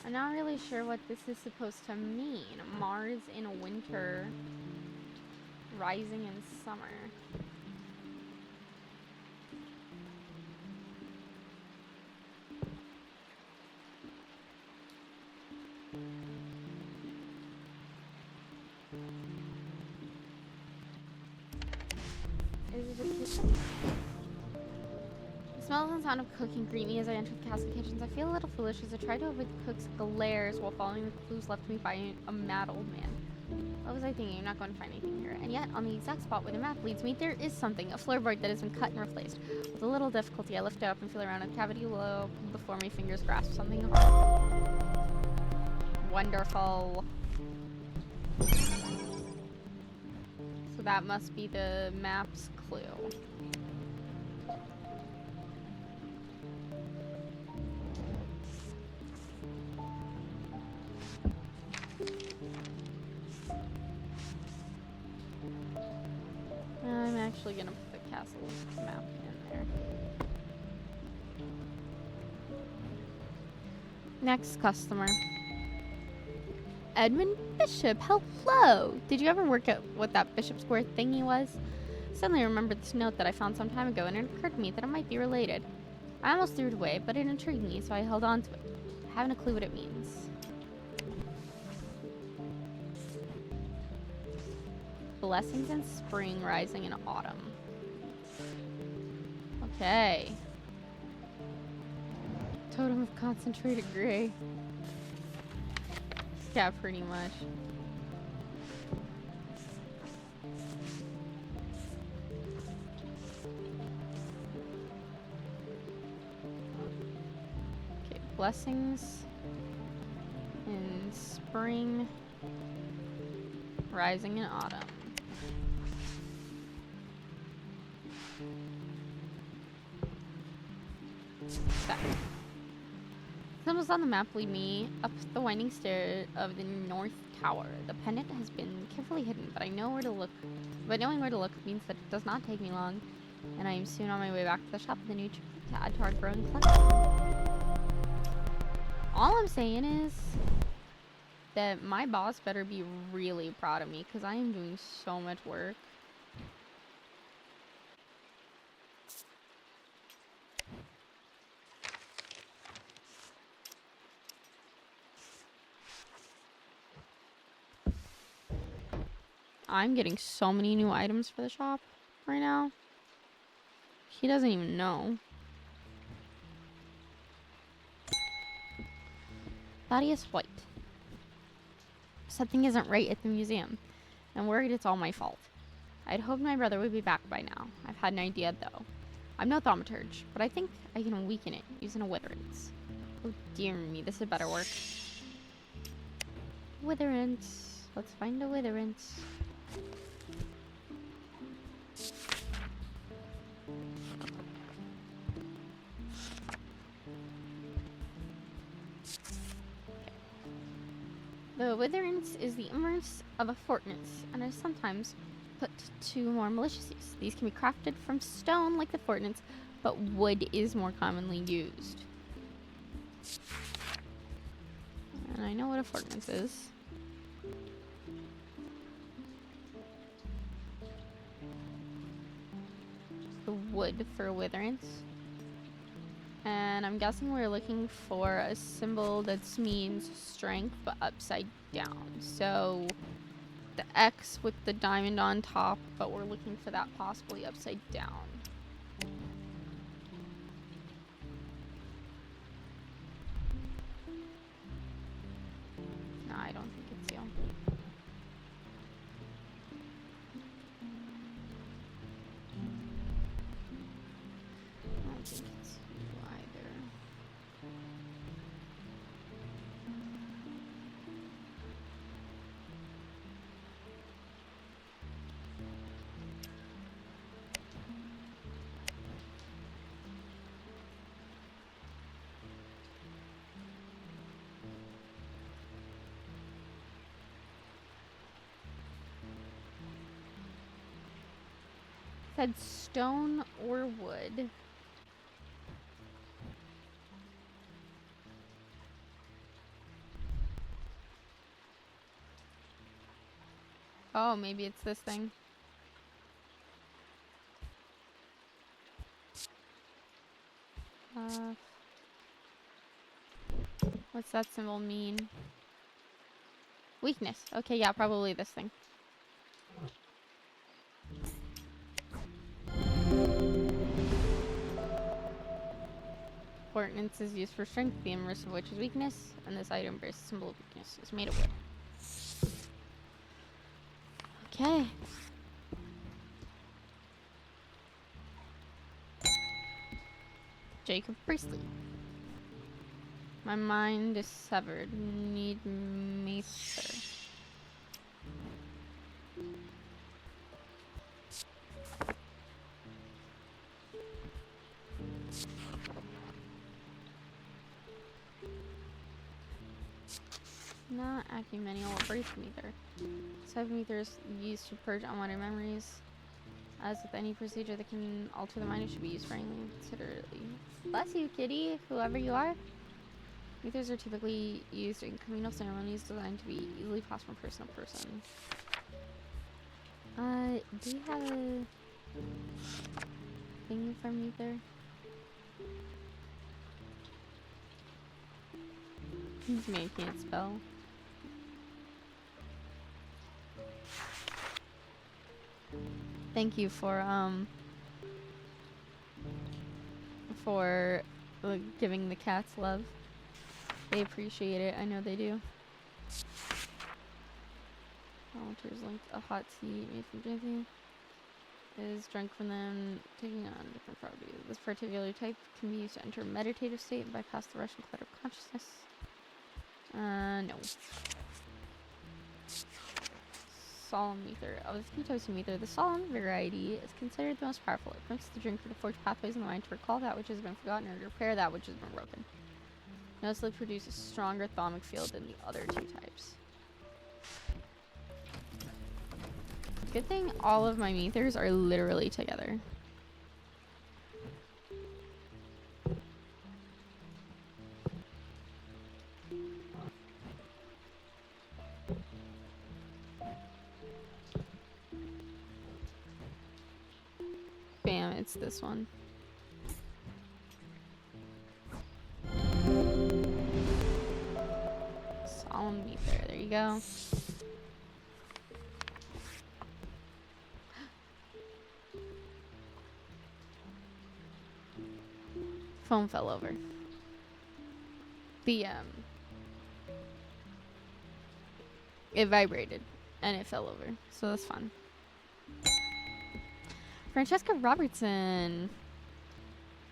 I'm not really sure what this is supposed to mean. Mars in winter, rising in summer. Is it a kitchen? The smell and sound of cooking greet me as I enter the castle kitchens. I feel a little foolish as I try to avoid the cook's glares while following the clues left me by a mad old man. What was I thinking? I'm not going to find anything here. And yet, on the exact spot where the map leads me, there is something. A floorboard that has been cut and replaced. With a little difficulty, I lift it up and feel around in the cavity below. Before my fingers grasp something hard. Wonderful. So that must be the map's clue. I'm actually gonna put the castle map in there. Next customer. Edmund Bishop, hello! Did you ever work out what that Bishop Square thingy was? Suddenly remembered this note that I found some time ago, and it occurred to me that it might be related. I almost threw it away, but it intrigued me, so I held on to it. I haven't a clue what it means. Blessings in spring, rising in autumn. Okay. Totem of concentrated gray. Yeah, pretty much. Okay, blessings in spring, rising in autumn. That. Symbols on the map lead me up the winding stair of the north tower. The pendant has been carefully hidden, but I know where to look. But knowing where to look means that it does not take me long, and I am soon on my way back to the shop with a new trick to add to our growing collection. All I'm saying is that my boss better be really proud of me, because I am doing so much work. I'm getting so many new items for the shop right now. He doesn't even know. Thaddeus White. Something isn't right at the museum. I'm worried it's all my fault. I'd hoped my brother would be back by now. I've had an idea, though. I'm no thaumaturge, but I think I can weaken it using a witherance. Oh dear me, this had better work. Witherance. Let's find a witherance. The witherance is the inverse of a fortance, and is sometimes put to more malicious use. These can be crafted from stone like the fortance, but wood is more commonly used. And I know what a fortance is. The wood for witherance. And I'm guessing we're looking for a symbol that means strength, but upside down. So the X with the diamond on top, but we're looking for that possibly upside down. No, I don't think it's you. I don't think it's you either. Said stone or wood. Oh, maybe it's this thing. What's that symbol mean? Weakness. Okay, yeah, probably this thing. Fortance is used for strength, the inverse of which is weakness, and this item bears a symbol of weakness. Is made of wood. Okay. Jacob Priestley. My mind is severed. Need maester. Not Acumanual or Brace Meter. Cyber Meter is used to purge unwanted memories. As with any procedure that can alter the mind, it should be used frankly and considerately. Bless you, kitty, whoever you are. Meters are typically used in communal ceremonies designed to be easily passed from person to person. Do you have a thing for Mether? He's making it spell. Thank you for giving the cats love. They appreciate it. I know they do. Altars linked a hot tea made from drinking is drunk from them taking on different properties. This particular type can be used to enter a meditative state and bypass the Russian clutter of consciousness. No. Solemn ether. Of the few types of ether, the solemn variety is considered the most powerful. It permits the drinker to forge pathways in the mind to recall that which has been forgotten or to repair that which has been broken. Noticeably produce a stronger thermic field than the other two types. Good thing all of my methers are literally together. Bam, it's this one. Solemn ether, there you go. Foam fell over. It vibrated and it fell over, so that's fun. Francesca Robertson.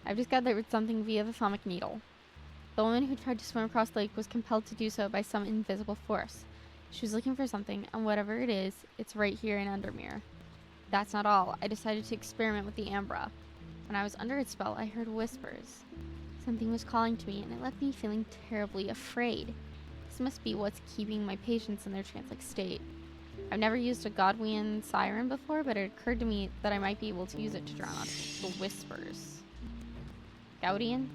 I've discovered something via the thermic needle. The woman who tried to swim across the lake was compelled to do so by some invisible force. She was looking for something, and whatever it is, it's right here in Undermere. That's not all. I decided to experiment with the Ambra. When I was under its spell, I heard whispers. Something was calling to me, and it left me feeling terribly afraid. This must be what's keeping my patients in their trance-like state. I've never used a Godwin siren before, but it occurred to me that I might be able to use it to drown out the whispers. Gaudian?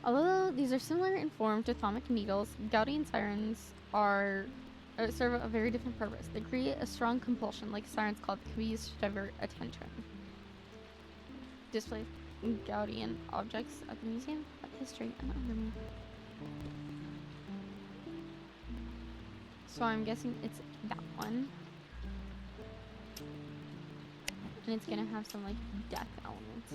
Although these are similar in form to thaumic needles, Gaudian sirens serve a very different purpose. They create a strong compulsion, like sirens called, that can be used to divert attention. Display Gaudian objects at the Museum of History and Undermere. So I'm guessing it's that one. And it's gonna have some, like, death elements.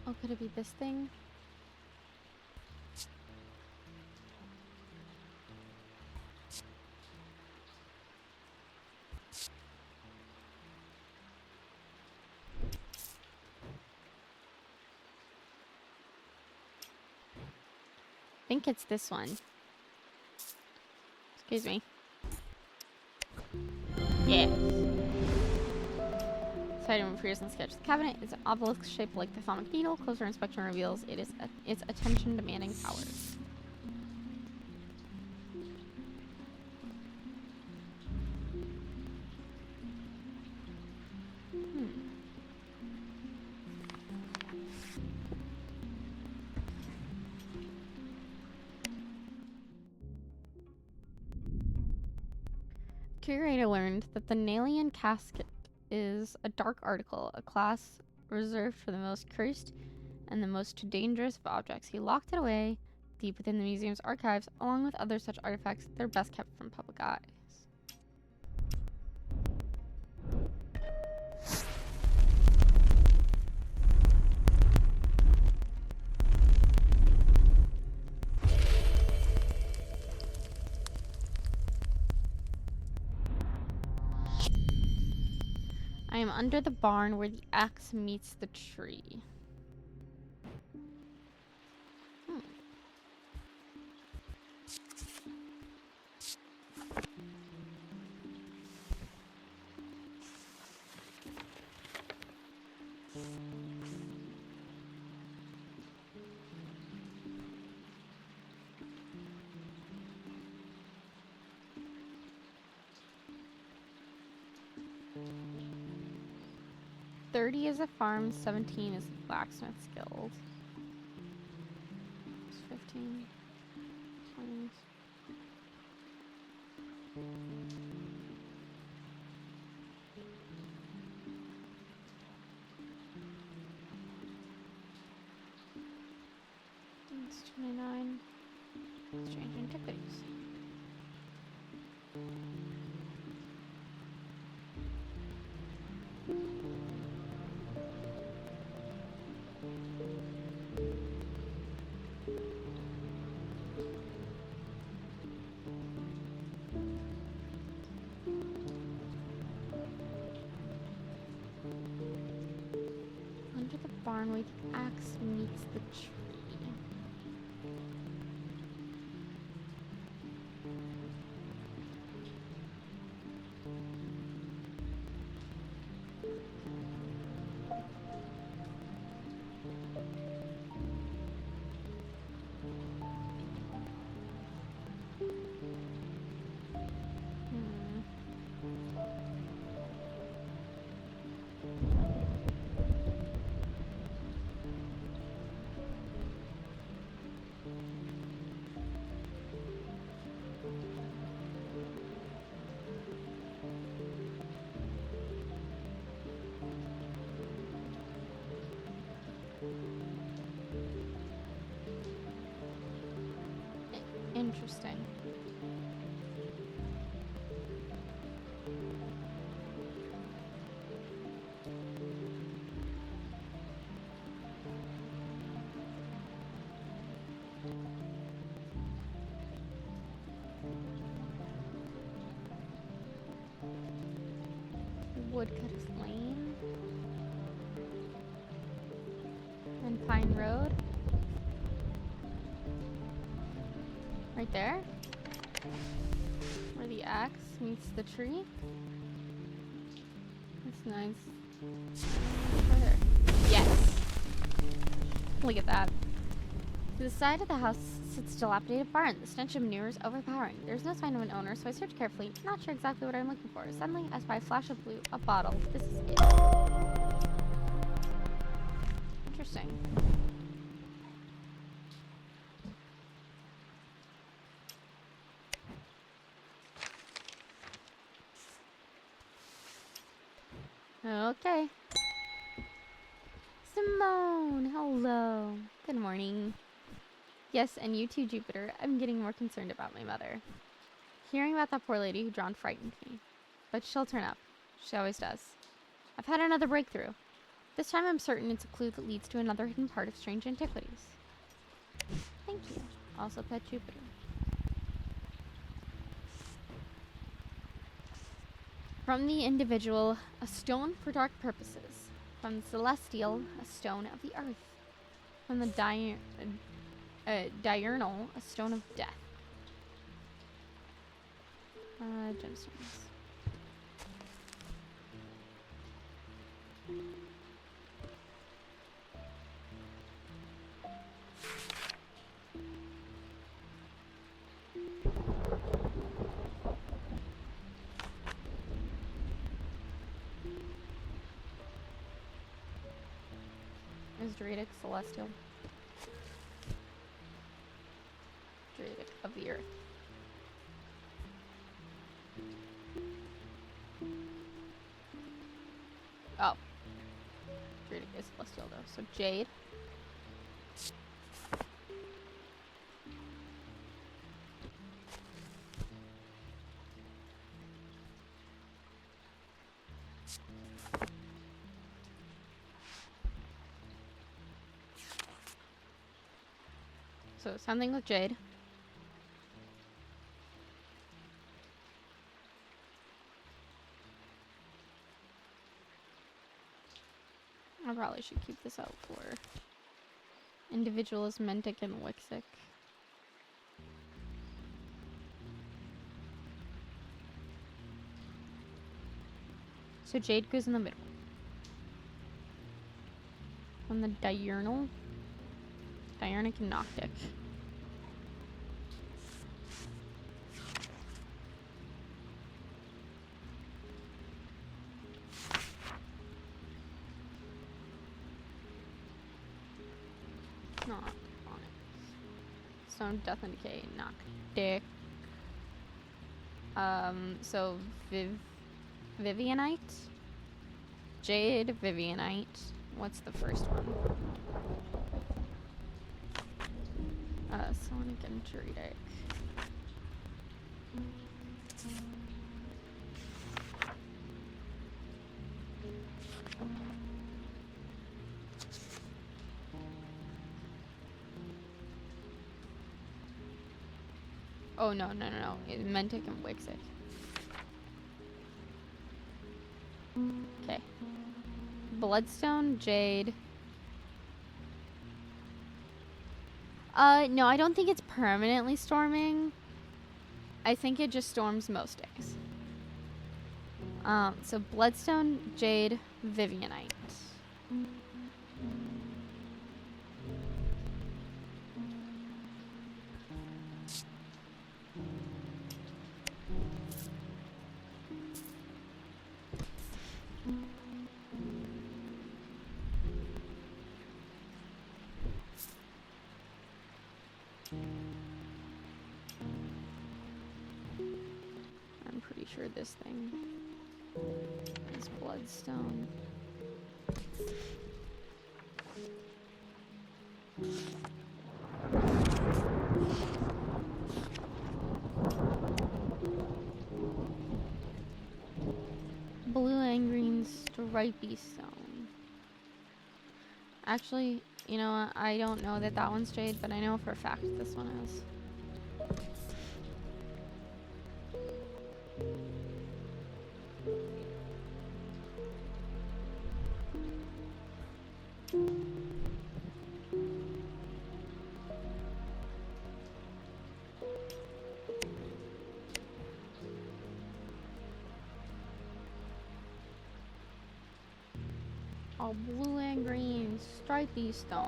Oh, could it be this thing? I think it's this one. Excuse me. Yes. This item appears in the sketch. The cabinet is an obelisk shaped like the thaumic needle. Closer inspection reveals it is its attention-demanding powers. Curator learned that the Nalian casket is a dark article, a class reserved for the most cursed and the most dangerous of objects. He locked it away deep within the museum's archives, along with other such artifacts that are best kept from public eyes. I am under the barn where the axe meets the tree. $30 is a farm, 17 is the blacksmith's guild. 15, 20. It's 29. Strange Antiquities. Under the barn where the axe meets the tree. Interesting. Woodcutter's Lane and Pine Road. Right there, where the axe meets the tree. That's nice. Right there. Yes! Look at that. To the side of the house sits a dilapidated barn. The stench of manure is overpowering. There's no sign of an owner, so I search carefully, not sure exactly what I'm looking for. Suddenly, I spy a flash of blue, a bottle. This is it. Interesting. Okay. Simone, hello. Good morning. Yes, and you too, Jupiter. I'm getting more concerned about my mother. Hearing about that poor lady who drowned frightened me. But she'll turn up. She always does. I've had another breakthrough. This time I'm certain it's a clue that leads to another hidden part of strange antiquities. Thank you. Also, Pet Jupiter. From the individual, a stone for dark purposes. From the celestial, a stone of the earth. From the diurnal, a stone of death. Gemstones. Is Druidic celestial? Druidic of the earth. Oh. Druidic is celestial though. So jade. So something with jade. I probably should keep this out for individuals Mentic and Wixic. So jade goes in the middle. On the diurnal. Diurnic and Noctic. Not on it. Stone, Death and Decay, Noctic. So Vivianite. Jade, Vivianite. What's the first one? Sonic and Druidic. Oh, no. It's Mentic and Wixic. Okay. Bloodstone, Jade. No, I don't think it's permanently storming. I think it just storms most days. So Bloodstone, Jade, Vivianite. I'm pretty sure this thing is Bloodstone. stripy stone. Actually, you know what? I don't know that that one's jade, but I know for a fact this one is. All blue and green stripy stone.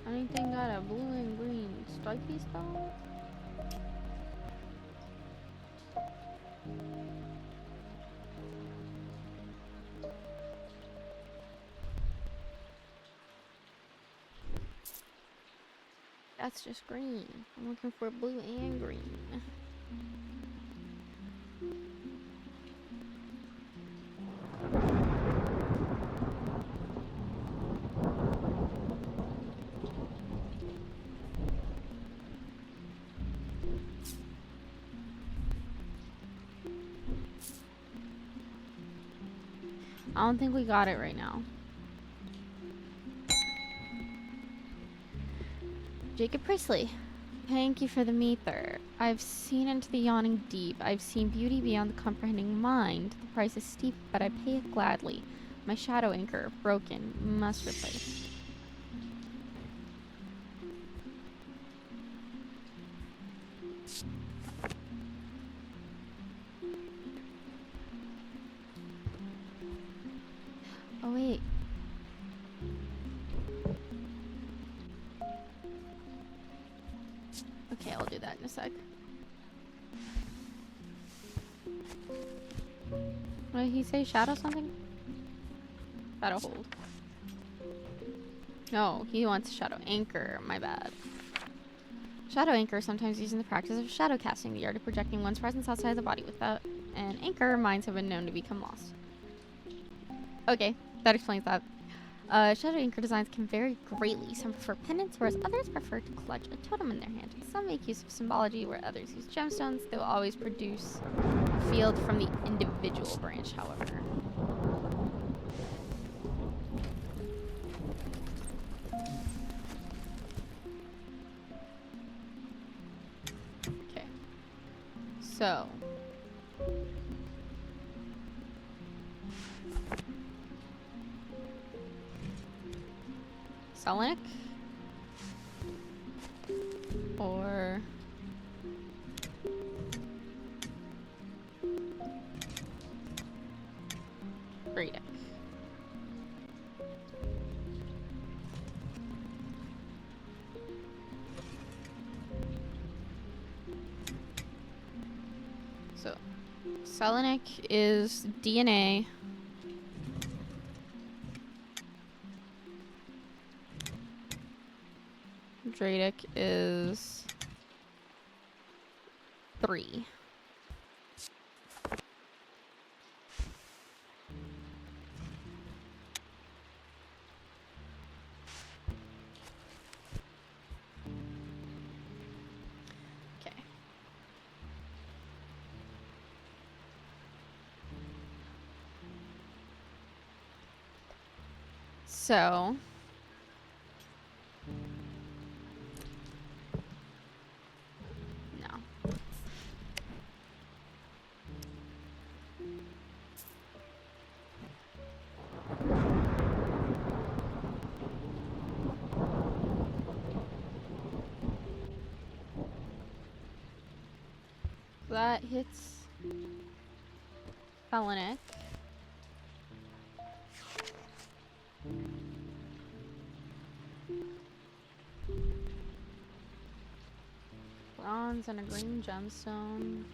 Anything got a blue and green stripy stone? That's just green. I'm looking for blue and green. I don't think we got it right now. Jacob Priestley, thank you for the meter. I've seen into the yawning deep. I've seen beauty beyond the comprehending mind. The price is steep, but I pay it gladly. My shadow anchor, broken, must replace. Oh wait. Okay, I'll do that in a sec. What did he say? Shadow something? Shadow hold. No, he wants shadow anchor. My bad. Shadow anchor, sometimes used in the practice of shadow casting, the art of projecting one's presence outside the body. Without an anchor, minds have been known to become lost. Okay, that explains that. Shadow anchor designs can vary greatly. Some prefer pendants, whereas others prefer to clutch a totem in their hand. Some make use of symbology, where others use gemstones. They will always produce a field from the individual branch, however. Okay. So. Selenic? Or Bradic? So Selenic is DNA. Dradic is 3. Okay. So that hits Selenic. Bronze and a green gemstone.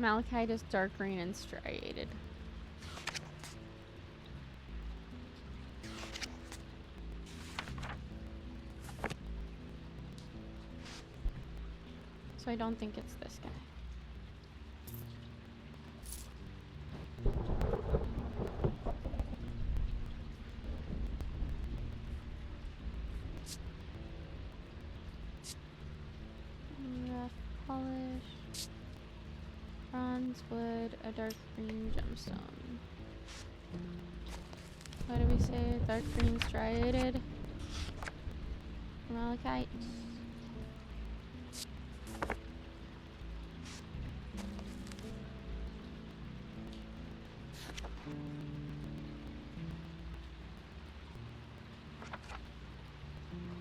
Malachite is dark green and striated. So I don't think it's this guy. Rough polish. Bronze wood, a dark green gemstone. What do we say? Dark green striated. Malachite.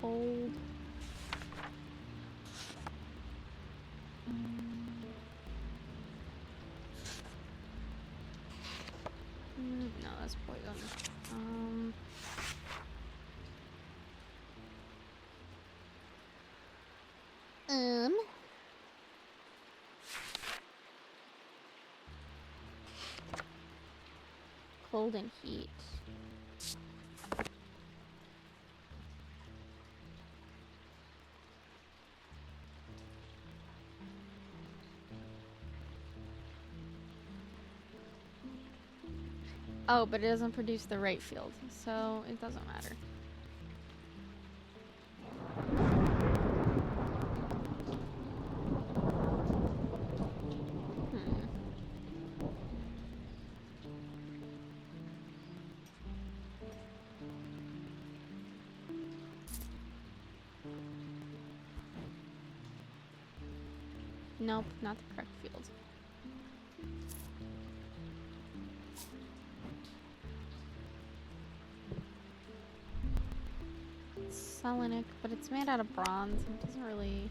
Cold. No, that's poison. Cold and heat. Oh, but it doesn't produce the right field, so it doesn't matter. Nope, not the correct field. It's selenic, but it's made out of bronze. It doesn't really...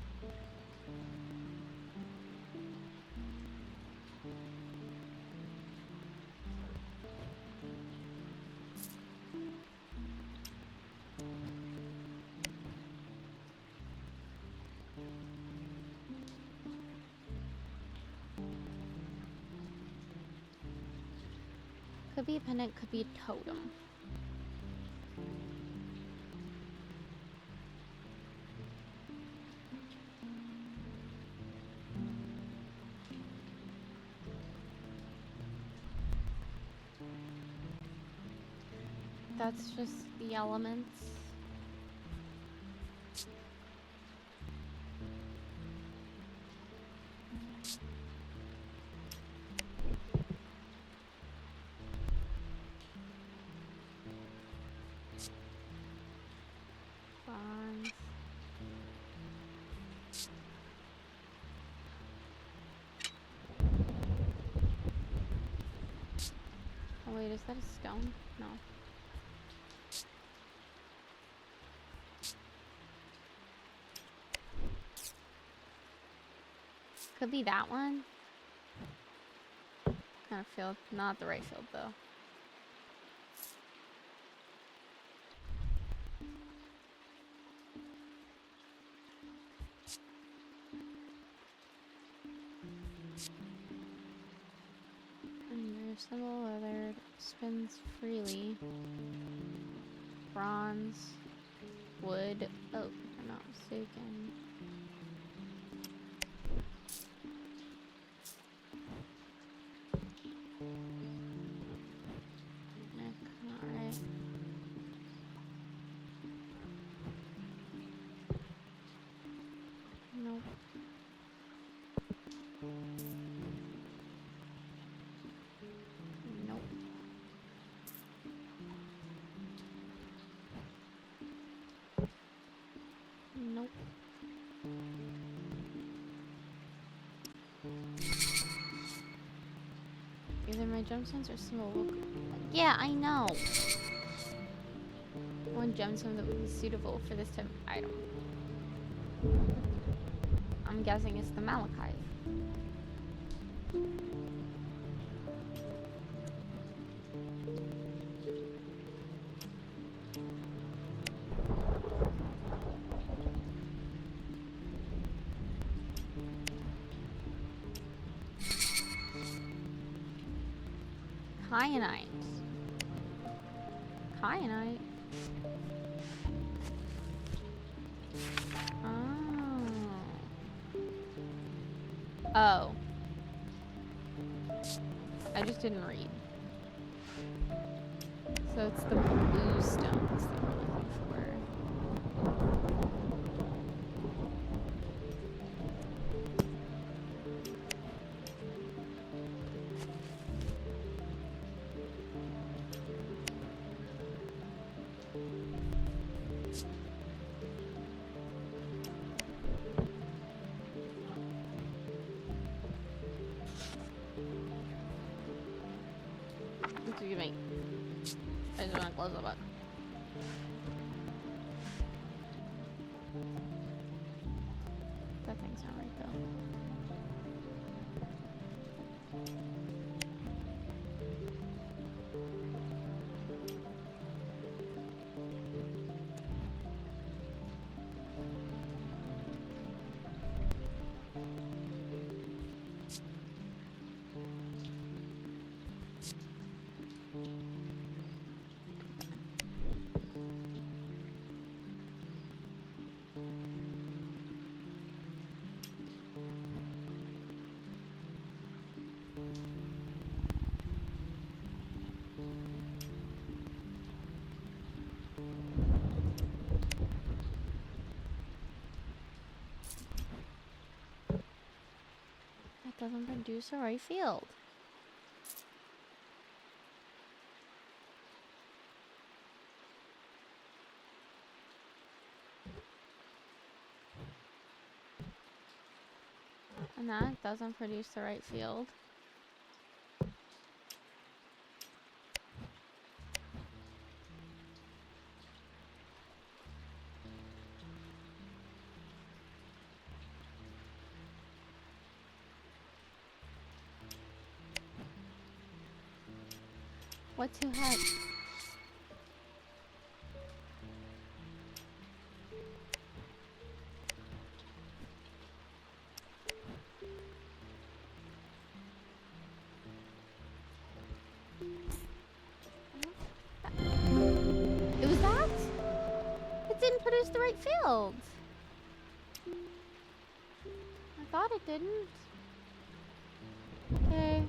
Could be a pendant, could be a totem. That's just the elements. Bronze. Oh wait, is that a stone? No. Could be that one. Kind of field. Not the right field though. Understable, weathered, spins freely. Bronze. Wood. Oh, if I'm not mistaken. Alright. Nope. Nope. Nope. Either my gemstones or small. Yeah, I know. One gemstone that would be suitable for this type of item. I'm guessing it's the malachite. Kyanite. Kyanite? Oh. Oh. I just didn't read. So it's the blue stones that we're looking for. Excuse me. I just want to close the book. That thing's not right though. That doesn't produce a right field. And that doesn't produce the right field. What to head? It was that? It didn't produce the right field. I thought it didn't. Okay.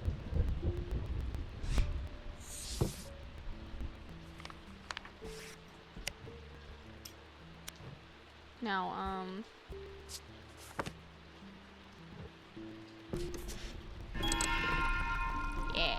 Now, yeah.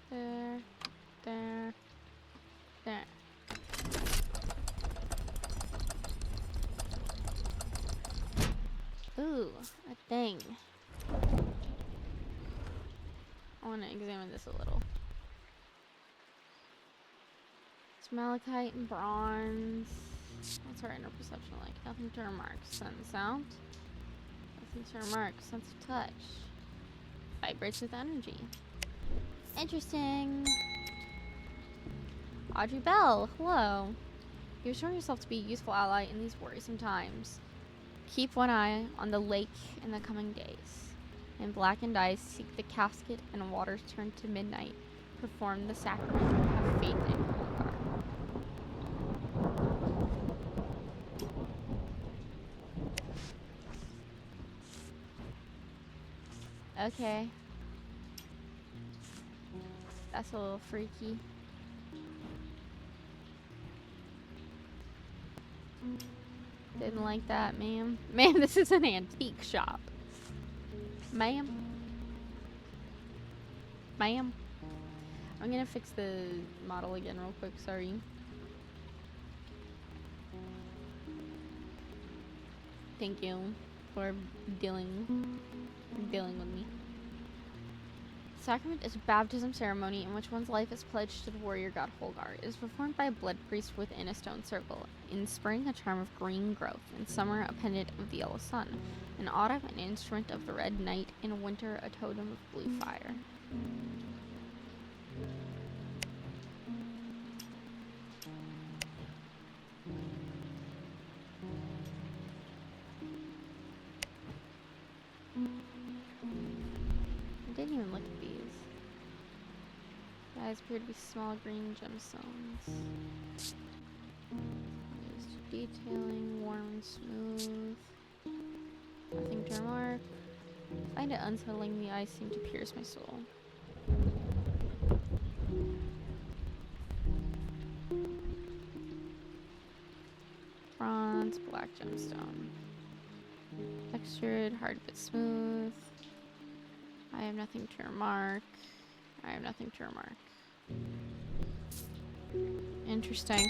There, there, there. Ooh, a thing. I want to examine this a little. It's malachite and bronze. What's our inner perception like? Nothing to remark. Sense sound. Nothing to remark. Sense of touch. Vibrates with energy. Interesting. Audrey Bell, hello. You've shown yourself to be a useful ally in these worrisome times. Keep one eye on the lake in the coming days. In blackened eyes, seek the casket and waters turn to midnight. Perform the sacrament. Have faith in Hildegard. Okay. That's a little freaky. Didn't like that, ma'am. Ma'am, this is an antique shop. Ma'am. Ma'am. I'm gonna fix the model again real quick, sorry. Thank you for dealing with me. sacrament is a baptism ceremony in which one's life is pledged to the warrior god Holgar. It is performed by a blood priest within a stone circle. In spring, a charm of green growth. In summer, a pendant of the yellow sun. In autumn, an instrument of the red night. In winter, a totem of blue fire. I didn't even look at these. Guys appear to be small green gemstones. Just detailing, warm and smooth. Nothing to remark. I find it unsettling. The eyes seem to pierce my soul. Bronze, black gemstone. Textured, hard but smooth. I have nothing to remark. I have nothing to remark. Interesting.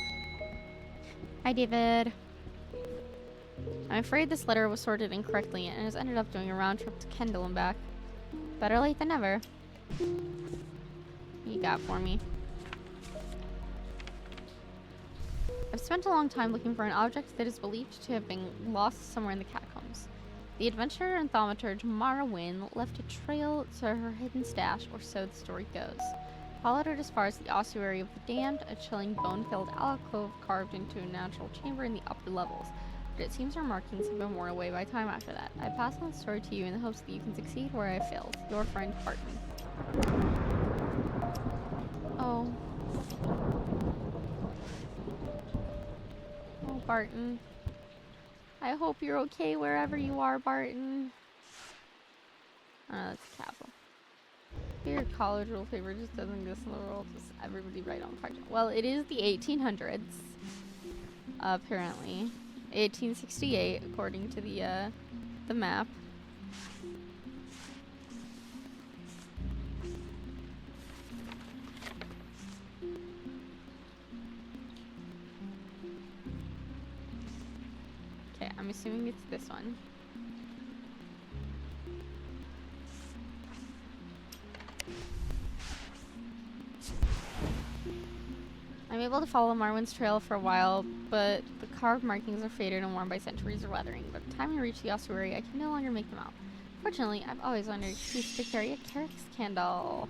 Hi, David. I'm afraid this letter was sorted incorrectly and has ended up doing a round trip to Kendall and back. Better late than never. What you got for me? I've spent a long time looking for an object that is believed to have been lost somewhere in the catacombs. The adventurer and thaumaturge Mara Wynn left a trail to her hidden stash, or so the story goes. Followed it as far as the ossuary of the damned, a chilling bone-filled alcove carved into a natural chamber in the upper levels. But it seems her markings have been worn away by time after that. I pass on the story to you in the hopes that you can succeed where I failed. Your friend, Barton. Oh. Oh, Barton. I hope you're okay wherever you are, Barton. Oh, that's a castle. Your college rule paper just doesn't exist in the world. Just everybody write on fire. Well, it is the 1800s, apparently. 1868, according to the map. Okay, I'm assuming it's this one. I'm able to follow Marwin's trail for a while, but the carved markings are faded and worn by centuries of weathering. By the time I reach the ossuary, I can no longer make them out. Fortunately, I've always wanted an excuse to carry a Carix candle.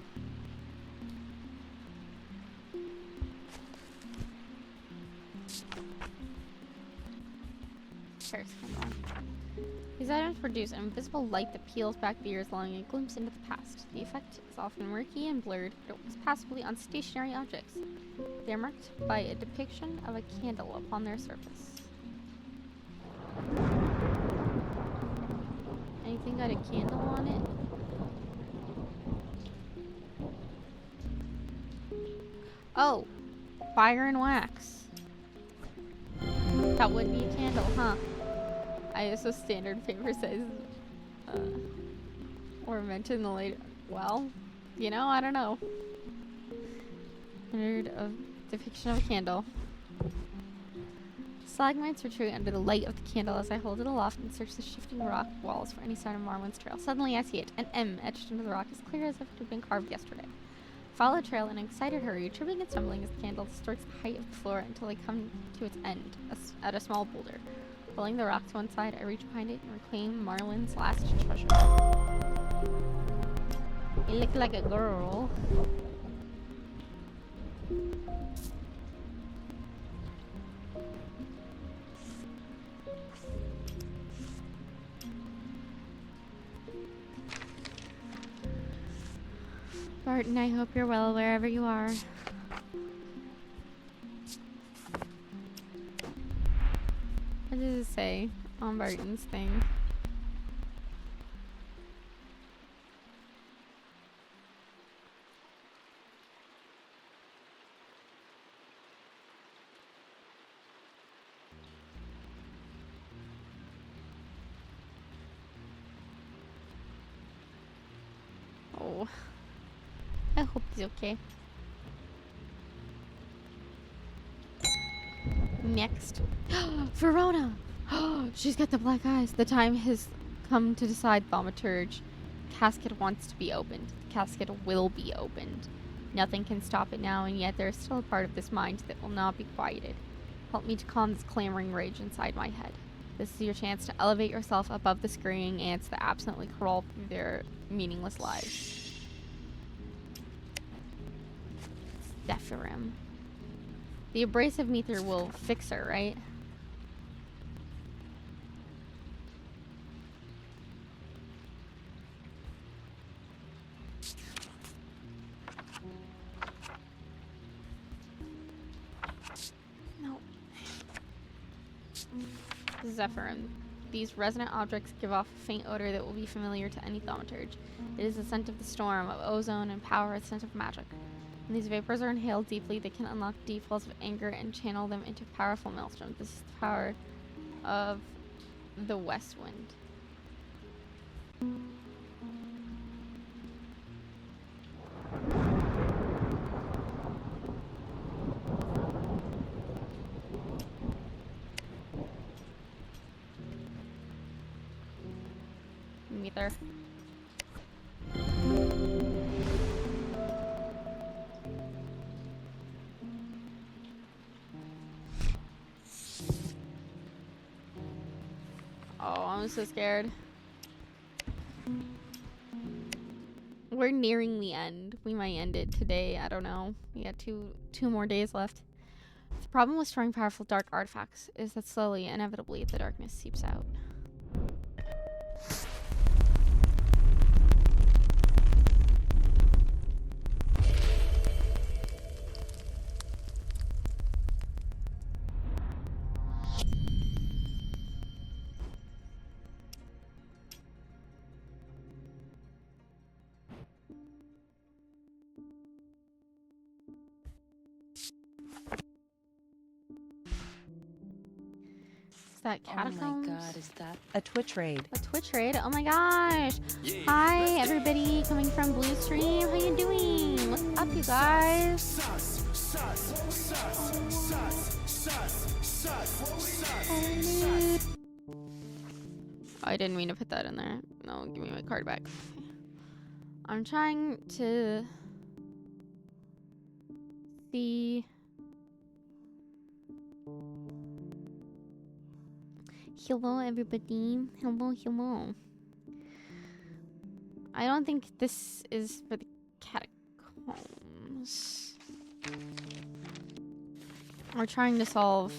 Carix candle. These items produce an invisible light that peels back the ears, allowing a glimpse into the past. The effect is often murky and blurred, but it works passively on stationary objects. They are marked by a depiction of a candle upon their surface. Anything got a candle on it? Oh! Fire and wax. That would be a candle, huh? ISO standard paper size or meant in the later. Well, you know, I don't know. Standard of depiction of a candle. Stalagmites retreat under the light of the candle as I hold it aloft and search the shifting rock walls for any sign of Marwin's trail. Suddenly I see it, an M etched into the rock as clear as if it had been carved yesterday. Follow the trail in an excited hurry, tripping and stumbling as the candle distorts the height of the floor until I come to its end, at a small boulder. Pulling the rock to one side, I reach behind it and reclaim Marwin's last treasure. You look like a girl. Barton, I hope you're well wherever you are. What does it say on Barton's thing? Oh. I hope he's okay. Next. Verona! She's got the black eyes. The time has come to decide, thaumaturge. casket wants to be opened. The casket will be opened. Nothing can stop it now, and yet there is still a part of this mind that will not be quieted. Help me to calm this clamoring rage inside my head. This is your chance to elevate yourself above the screaming ants that absently crawl through their meaningless lives. Zephyrim. The abrasive meter will fix her, right? No. Zephyrim. These resonant objects give off a faint odor that will be familiar to any thaumaturge. It is the scent of the storm, of ozone, and power, a scent of magic. When these vapors are inhaled deeply, they can unlock deep wells of anger and channel them into powerful maelstroms. This is the power of the West Wind. Meter. Oh, I'm so scared. We're nearing the end. We might end it today. I don't know. We got two more days left. The problem with storing powerful dark artifacts is that slowly, inevitably, the darkness seeps out. That catacombs. Oh my god, is that a Twitch raid? A Twitch raid? Oh my gosh. Yeah, hi everybody coming from Blue Stream. How you doing? What's up, you guys? I didn't mean to put that in there. No, give me my card back. I'm trying to see. Hello, everybody. Hello, hello. I don't think this is for the catacombs. We're trying to solve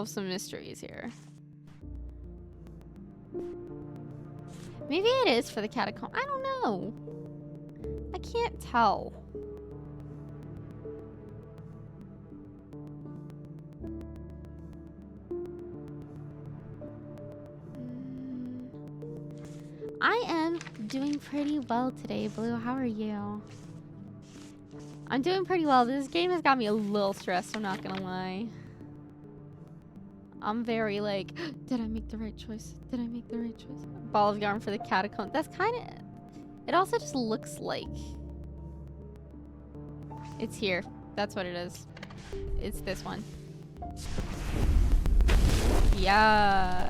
some mysteries here. Maybe it is for the catacomb. I don't know. I can't tell. I am doing pretty well today, Blue. How are you? I'm doing pretty well. This game has got me a little stressed, I'm not gonna lie. I'm very like, did I make the right choice? Did I make the right choice? Ball of yarn for the catacomb. That's kind of... It also just looks like... It's here. That's what it is. It's this one. Yeah.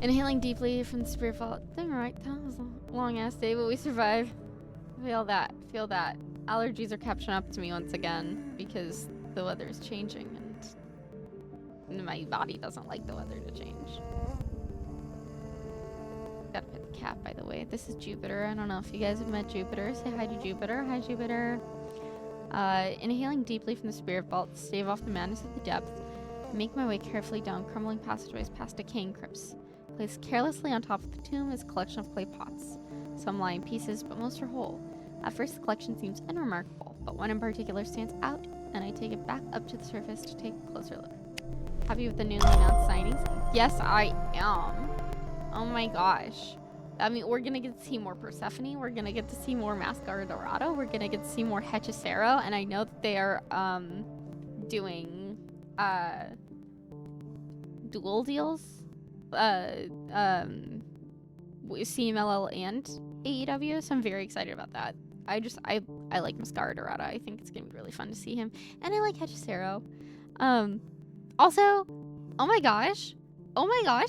Inhaling deeply from the spirit vault. Doing right. That was a long ass day, but we survived. Feel that. Feel that. Allergies are catching up to me once again because the weather is changing and my body doesn't like the weather to change. Gotta put the cap, by the way. This is Jupiter. I don't know if you guys have met Jupiter. Say hi to Jupiter. Hi, Jupiter. Inhaling deeply from the spirit vault to stave off the madness of the depth. Make my way carefully down crumbling passageways past decaying crypts. Placed carelessly on top of the tomb is a collection of clay pots. Some lie in pieces, but most are whole. At first, the collection seems unremarkable, but one in particular stands out, and I take it back up to the surface to take a closer look. Happy with the newly announced signings? Yes, I am. Oh my gosh. I mean, we're gonna get to see more Persephone, we're gonna get to see more Mascara Dorado, we're gonna get to see more Hechicero, and I know that they are, doing, dual deals. CMLL and AEW, so I'm very excited about that. I like Mascara Dorada. I think it's gonna be really fun to see him, and I like Hechicero. Also, oh my gosh,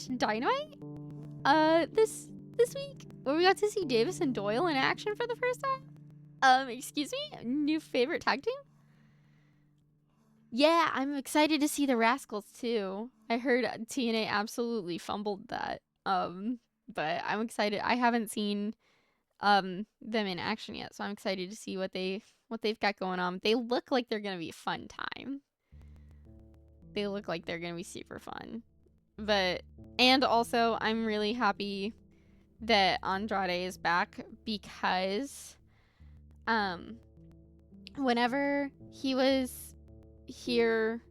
Dynamite. This this week, where we got to see Davis and Doyle in action for the first time. Excuse me? New favorite tag team? Yeah, I'm excited to see the Rascals, too. I heard TNA absolutely fumbled that. But I'm excited. I haven't seen them in action yet, so I'm excited to see what they've got going on. They look like they're gonna be a fun time. They look like they're gonna be super fun. And also I'm really happy that Andrade is back, because whenever he was here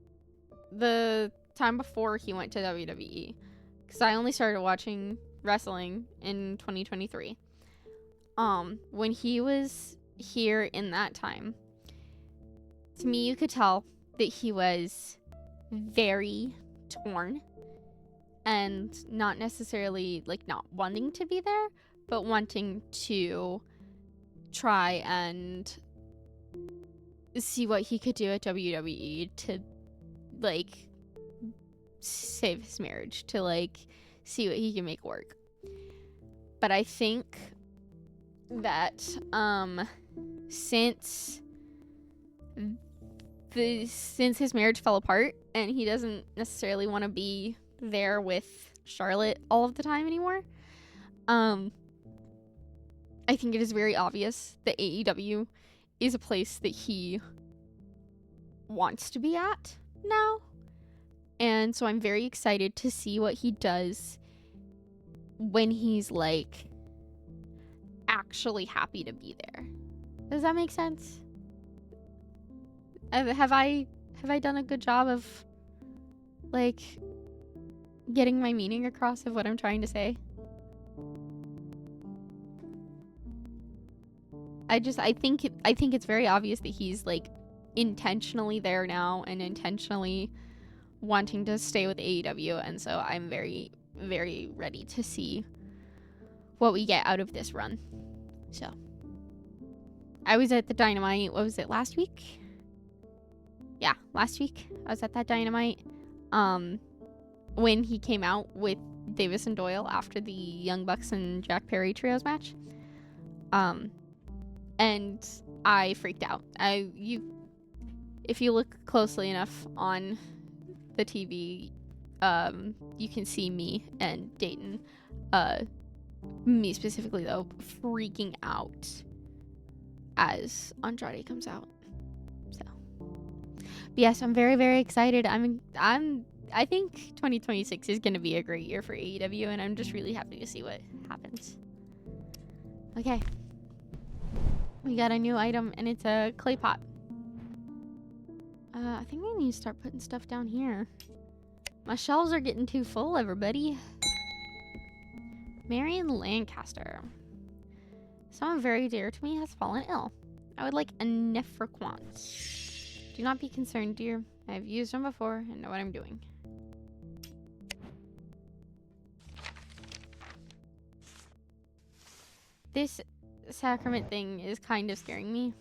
the time before he went to WWE, because I only started watching wrestling in 2023. When he was here in that time, to me, you could tell that he was very torn, and not necessarily like not wanting to be there, but wanting to try and see what he could do at WWE to like save his marriage, to like see what he can make work. But I think that since his marriage fell apart and he doesn't necessarily want to be there with Charlotte all of the time anymore, I think it is very obvious that AEW is a place that he wants to be at now. And so I'm very excited to see what he does when he's like actually happy to be there. Does that make sense? Have I done a good job of like getting my meaning across of what I'm trying to say? I think it's very obvious that he's like intentionally there now and intentionally wanting to stay with AEW, and so I'm very, very ready to see what we get out of this run. So I was at the Dynamite, what was it, last week? Yeah, last week I was at that Dynamite when he came out with Davis and Doyle after the Young Bucks and Jack Perry trios match. And I freaked out. If you look closely enough on the TV, you can see me and Dayton, me specifically though, freaking out as Andrade comes out. So, but yes, I'm very, very excited. I think 2026 is going to be a great year for AEW, and I'm just really happy to see what happens. Okay. We got a new item, and it's a clay pot. I think I need to start putting stuff down here. My shelves are getting too full, everybody. Marion Lancaster. Someone very dear to me has fallen ill. I would like a Nephroquant. Do not be concerned, dear. I have used them before and know what I'm doing. This sacrament thing is kind of scaring me.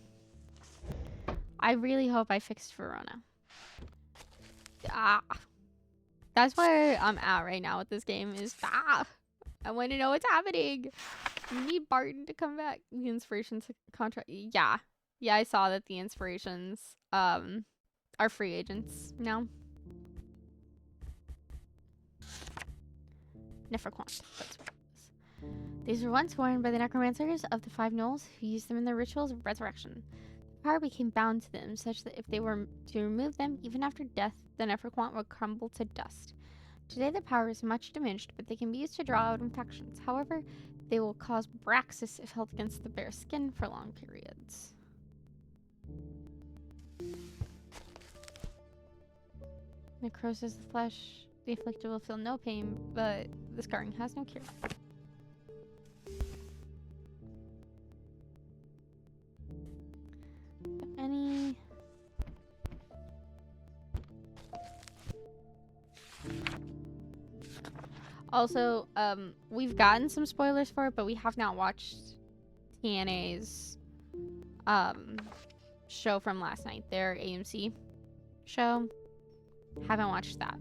I really hope I fixed Verona. That's where I'm at right now with this game is I want to know what's happening. We need Barton to come back. The Inspirations contract. Yeah, I saw that the Inspirations are free agents now. Nephroquant. That's what it is. These were once worn by the necromancers of the Five Knolls who used them in their rituals of resurrection. The power became bound to them, such that if they were to remove them, even after death, the Nephroquant would crumble to dust. Today the power is much diminished, but they can be used to draw out infections. However, they will cause braxis if held against the bare skin for long periods. Necrosis of the flesh. The afflicted will feel no pain, but the scarring has no cure. Any... Also, we've gotten some spoilers for it, but we have not watched TNA's show from last night, their AMC show. Haven't watched that.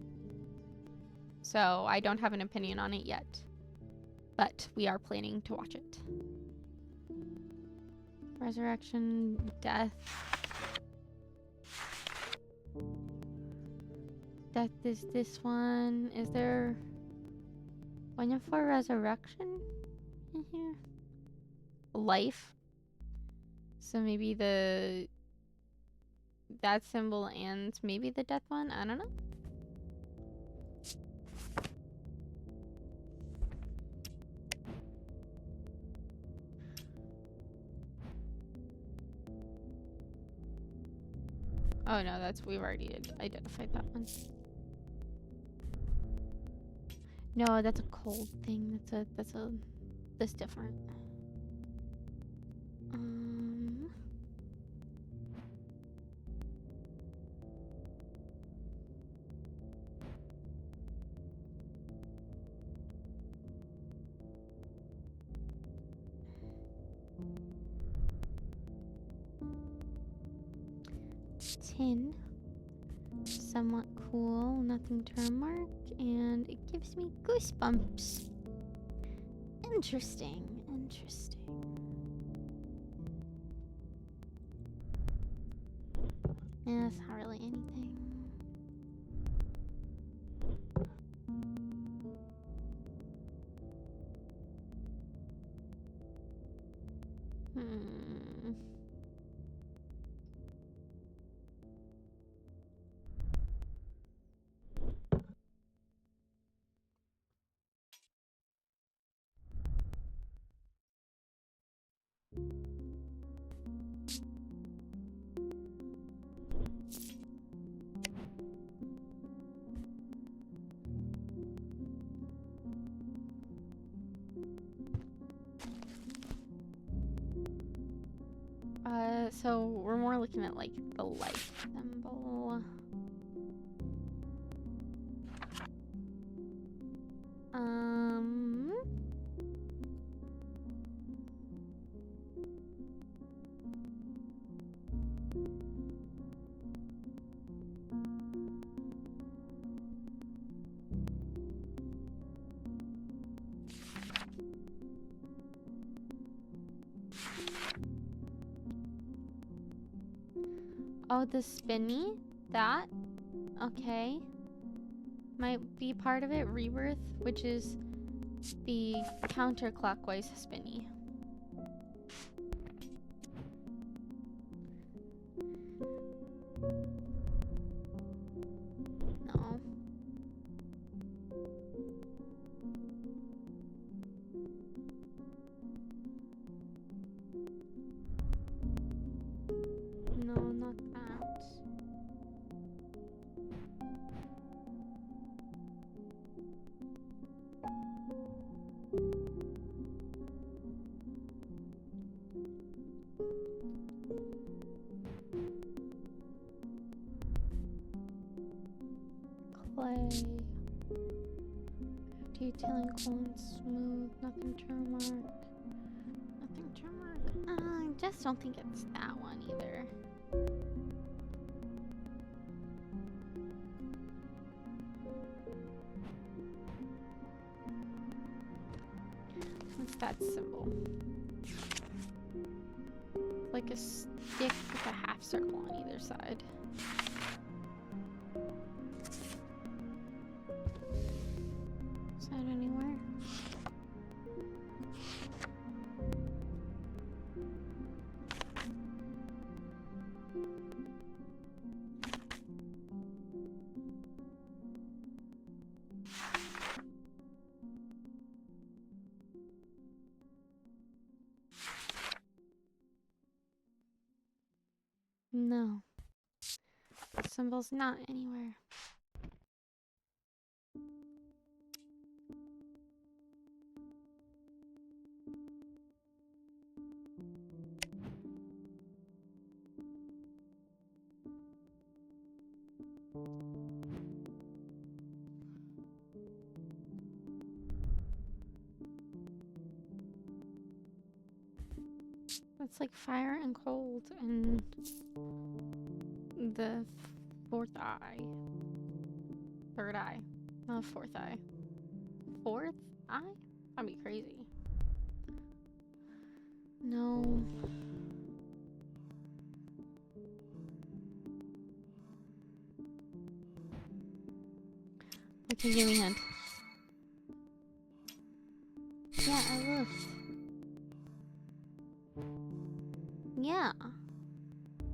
So I don't have an opinion on it yet. but we are planning to watch it. Resurrection, death. Death is this one. Is there one for resurrection in here? Life. So maybe that symbol and maybe the death one. I don't know. Oh no, we've already identified that one. No, that's a cold thing. That's different. Tin. Somewhat cool, nothing to remark, and it gives me goosebumps. Interesting. Yeah, that's not really anything. So we're more looking at like the life symbol. Oh, the spinny? That? Okay. Might be part of it. Rebirth, which is the counterclockwise spinny. No. No, not that. Clay. Detailing cool and smooth. Nothing to remark. Nothing to remark. I just don't think it's that one either. What's that symbol? Like a stick with a half circle on either side. Is that anywhere? No. The symbol's not anywhere. It's like fire and cold and the fourth eye. Third eye. Not fourth eye. Fourth eye? That'd be crazy. No. Okay, give me a hint. Yeah, I looked. Yeah.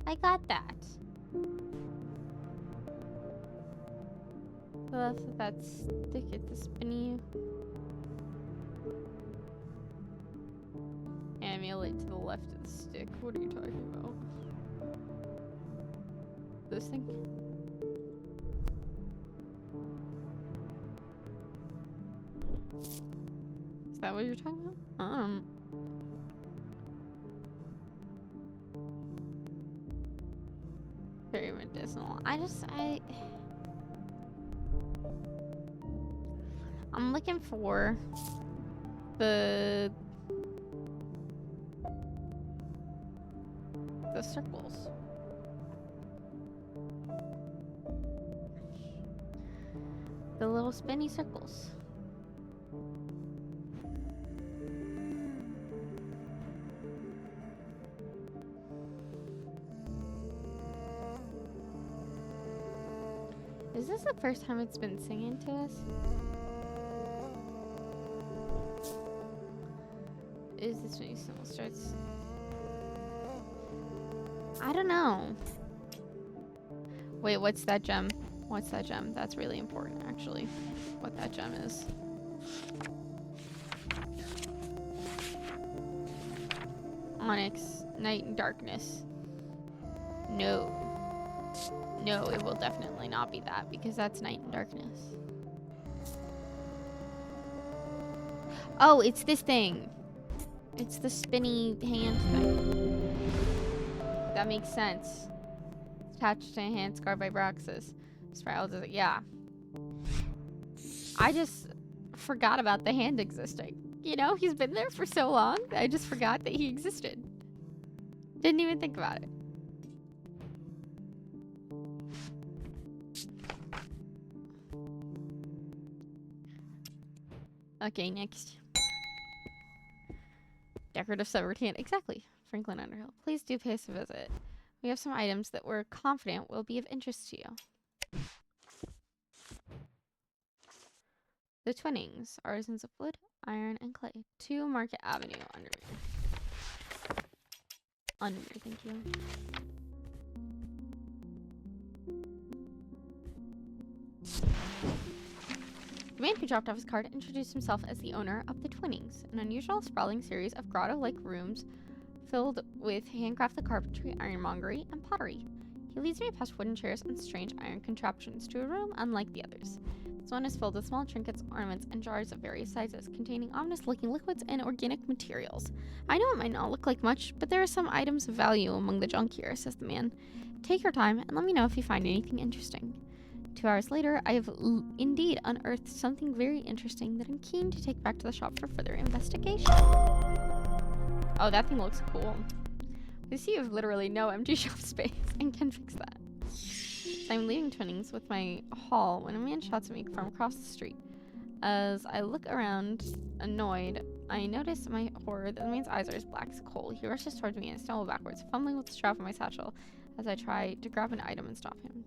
I got that. So that's that stick at the spinny. Emulate to the left of the stick. What are you talking about? This thing? Is that what you're talking about? Very medicinal. I'm looking for the circles. The little spinny circles. Is this the first time it's been singing to us? Is this when someone starts? I don't know. Wait, what's that gem? What's that gem? That's really important, actually. What that gem is. Onyx, night and darkness. No. No, it will definitely not be that, because that's night and darkness. Oh, it's this thing. It's the spinny hand thing. That makes sense. It's attached to a hand scarred by Braxis. Spiral does it. Yeah. I just forgot about the hand existing. You know, he's been there for so long. I just forgot that he existed. Didn't even think about it. Okay, next. Decorative severed hand. Exactly. Franklin Underhill. Please do pay us a visit. We have some items that we're confident will be of interest to you. The Twinnings. Artisans of wood, iron, and clay. 2 Market Avenue, Undermere. Undermere, thank you. The man who dropped off his card introduced himself as the owner of the Twinnings, an unusual sprawling series of grotto-like rooms filled with handcrafted carpentry, ironmongery, and pottery. He leads me past wooden chairs and strange iron contraptions to a room unlike the others. This one is filled with small trinkets, ornaments, and jars of various sizes, containing ominous-looking liquids and organic materials. I know it might not look like much, but there are some items of value among the junk here, says the man. Take your time and let me know if you find anything interesting. 2 hours later, I have indeed unearthed something very interesting that I'm keen to take back to the shop for further investigation. Oh, that thing looks cool. You see, you have literally no empty shelf space and can fix that. So I'm leaving Twinnings with my haul when a man shouts at me from across the street. As I look around, annoyed, I notice to my horror that the man's eyes are as black as coal. He rushes towards me and I stumble backwards, fumbling with the strap of my satchel as I try to grab an item and stop him.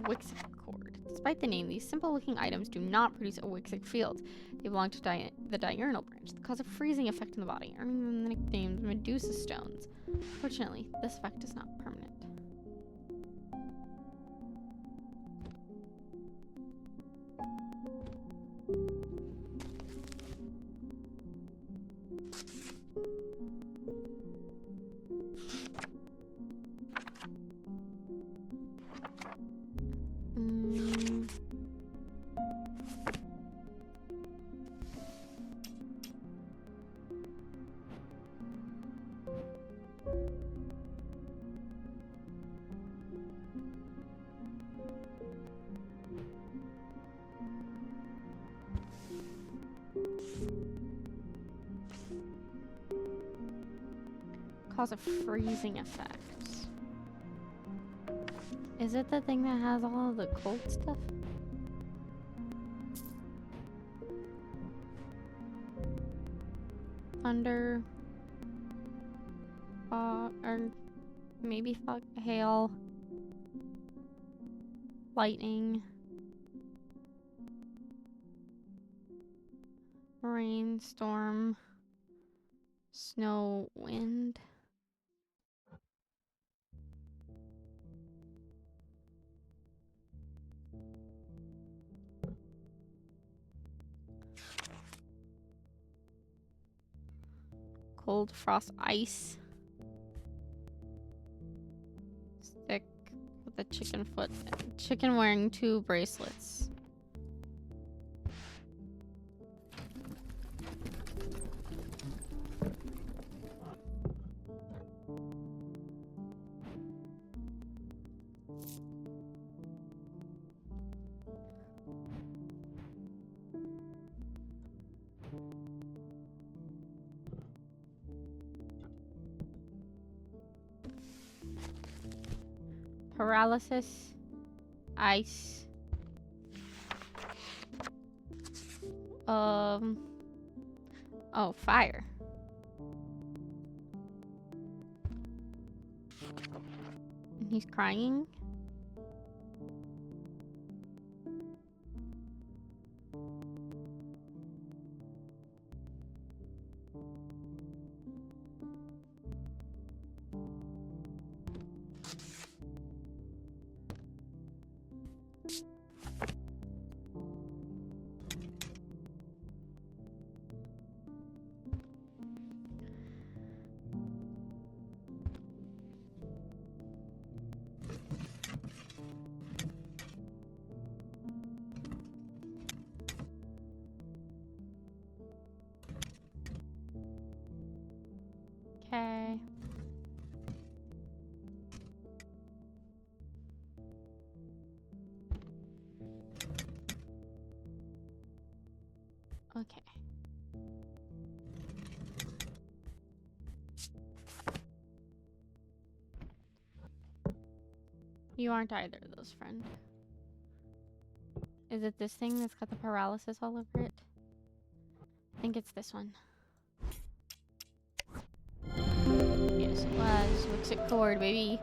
Wixic cord. Despite the name, these simple-looking items do not produce a Wixic field. They belong to the diurnal branch that cause a freezing effect in the body, earning them the nickname Medusa Stones. Fortunately, this effect is not permanent. Cause a freezing effect. Is it the thing that has all of the cold stuff? thunder, fog, or maybe fog, hail, lightning, rain, storm, snow, wind. Cold, frost, ice. Stick with a chicken foot. Chicken wearing 2 bracelets. Paralysis, ice, oh, fire. And he's crying. Okay. Okay. You aren't either of those, friend. Is it this thing that's got the paralysis all over it? I think it's this one. Yes, it was. Looks at cord, baby.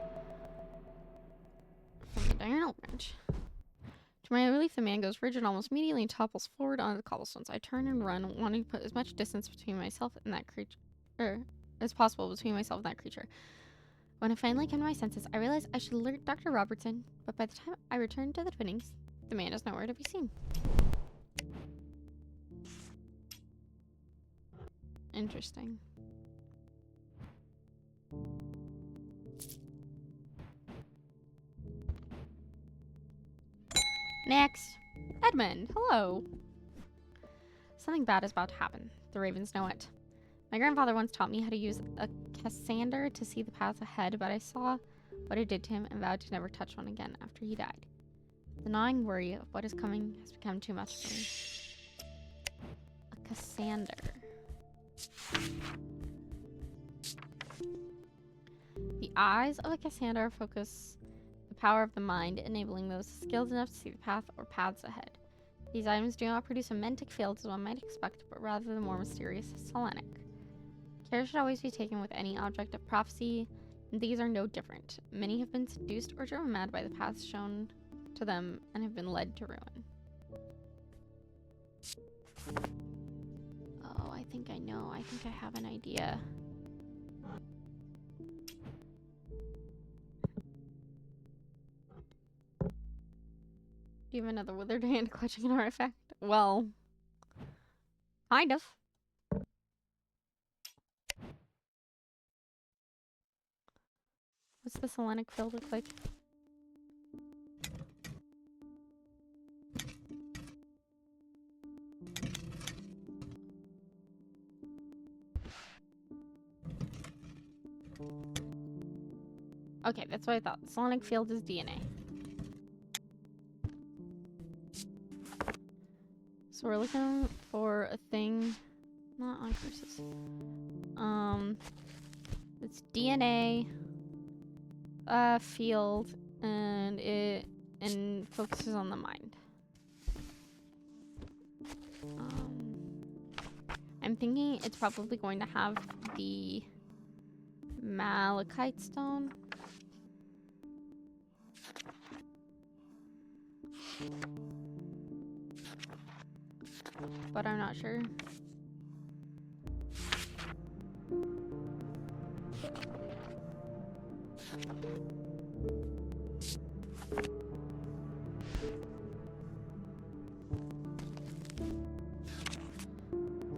From the diurnal branch. To my relief, the man goes rigid almost immediately and topples forward onto the cobblestones. I turn and run, wanting to put as much distance between myself and that creature, as possible between myself and that creature. When I finally come to my senses, I realize I should alert Dr. Robertson, but by the time I return to the twinnings, the man is nowhere to be seen. Interesting. Next, Edmund. Hello. Something bad is about to happen. The ravens know it. My grandfather once taught me how to use a cassander to see the path ahead, but I saw what it did to him and vowed to never touch one again after he died. The gnawing worry of what is coming has become too much for me. A cassander. The eyes of a cassander focus the power of the mind, enabling those skilled enough to see the path or paths ahead. These items do not produce a mentic field as one might expect, but rather the more mysterious Selenic. Care should always be taken with any object of prophecy, and these are no different. Many have been seduced or driven mad by the paths shown to them and have been led to ruin. Oh, I think I know. I think I have an idea. Do you have another withered hand clutching an artifact? Well, kind of. What's the Selenic field look like? Okay, that's what I thought. The Selenic field is DNA. So we're looking for a thing, not on curses. It's DNA, field, and it focuses on the mind. I'm thinking it's probably going to have the malachite stone. But I'm not sure.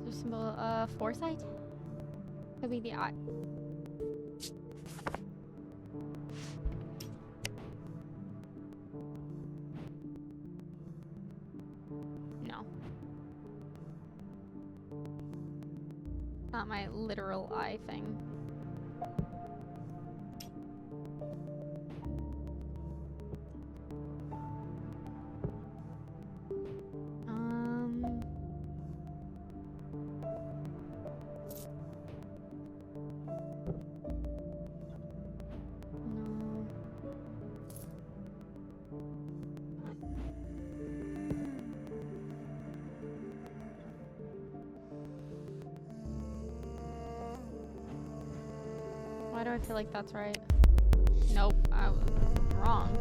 There's a symbol, foresight? Could be the eye. No. Not my literal eye thing. No. Why do I feel like that's right? Nope, I was wrong.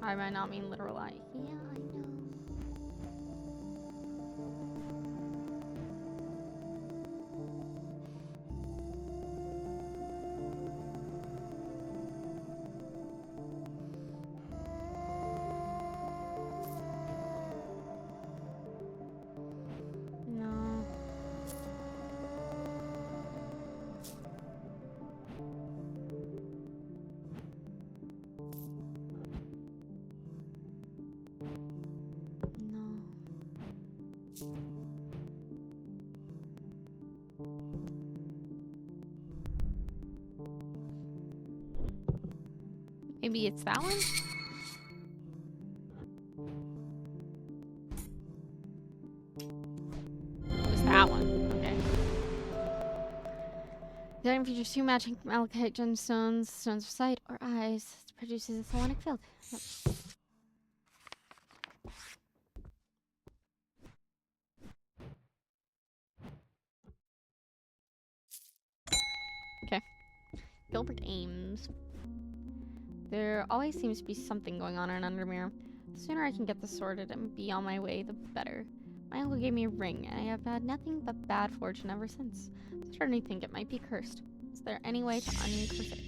I might not mean literal eye. Yeah, I know. No. No. Maybe it's that one? It was that one. Okay. The item features two matching malachite gemstones, stones of sight or eyes. It produces a sonic field. Yep. Okay. Gilbert Ames. There always seems to be something going on in Undermere. The sooner I can get this sorted and be on my way, the better. My uncle gave me a ring, and I have had nothing but bad fortune ever since. I'm starting to think it might be cursed. Is there any way to uncurse it?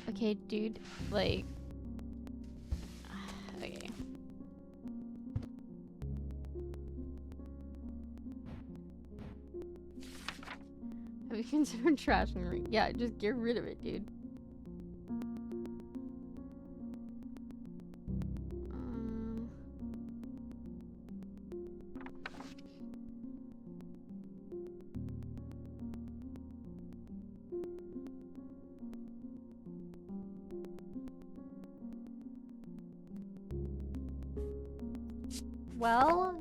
Okay, dude, like... Okay. Have you considered trashing the ring? Yeah, just get rid of it, dude. Well...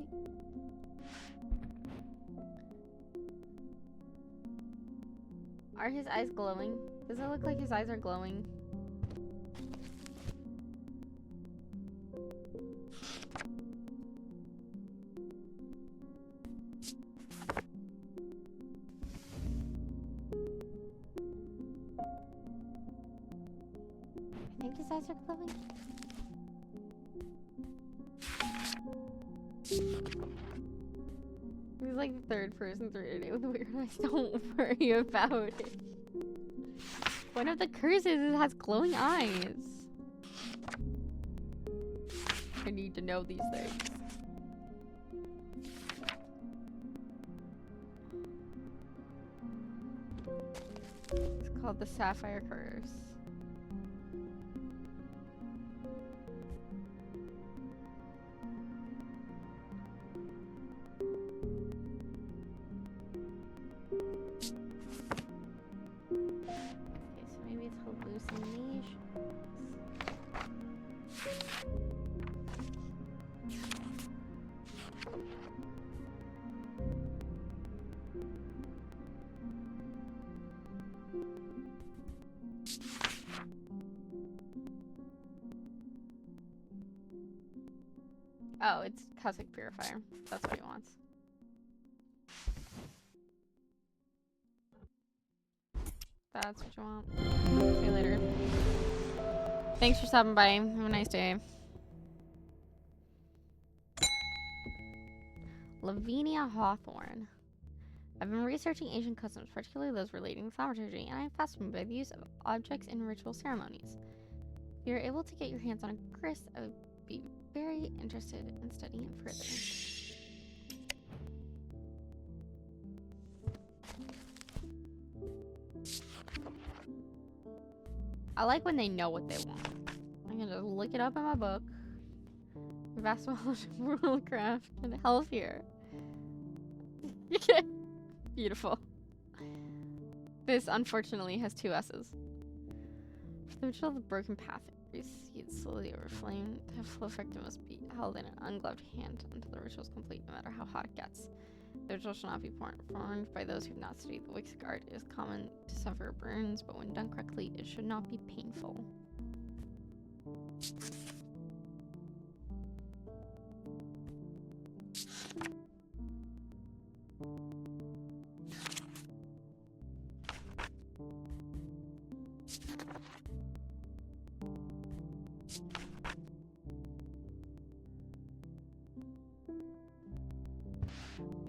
Are his eyes glowing? Does it look like his eyes are glowing? I think his eyes are glowing. He's like the third person through today with weird eyes. Don't worry about it. One of the curses is it has glowing eyes. I need to know these things. It's called the Sapphire Curse. Hallucinations. Oh, it's Cosmic Purifier. That's what he wants. That's what you want. See you later. Thanks for stopping by. Have a nice day. Lavinia Hawthorne. I've been researching Asian customs, particularly those relating to thaumaturgy, and I am fascinated by the use of objects in ritual ceremonies. If you're able to get your hands on a grist, I would be very interested in studying it further. I like when they know what they want. I can just look it up in my book. Vast knowledge of rural craft and health here. Beautiful. This unfortunately has 2 S's. For the ritual of the broken path, recedes slowly over flame. The full effect must be held in an ungloved hand until the ritual is complete, no matter how hot it gets. The ritual shall not be performed by those who have not studied the Wixig art. It is common to suffer burns, but when done correctly, it should not be painful.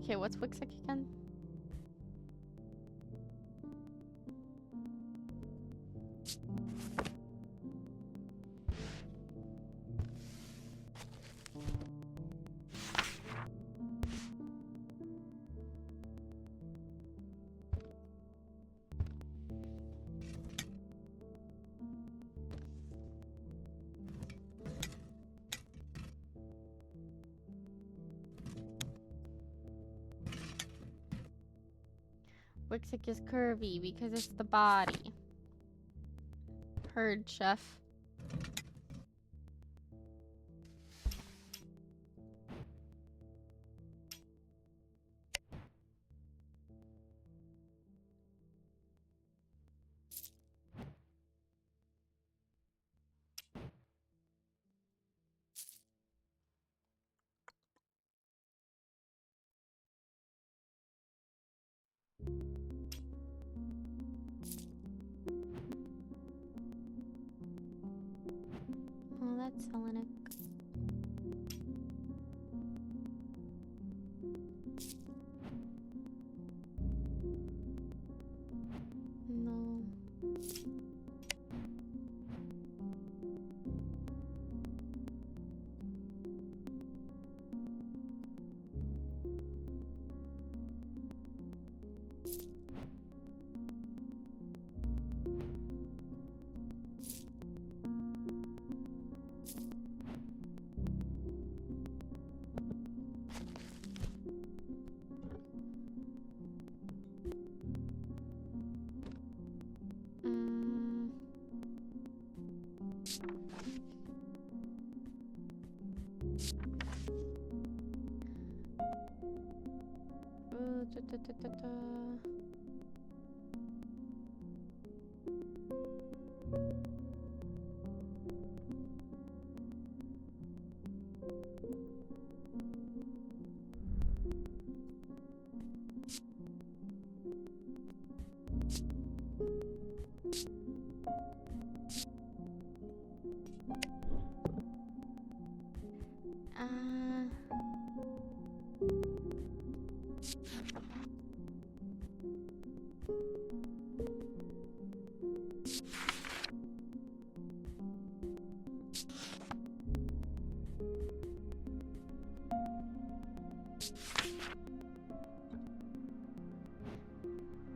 Okay, what's Wixig again? Wixig is curvy because it's the body. Heard, chef. Oh, that's Hellenic. No. Da.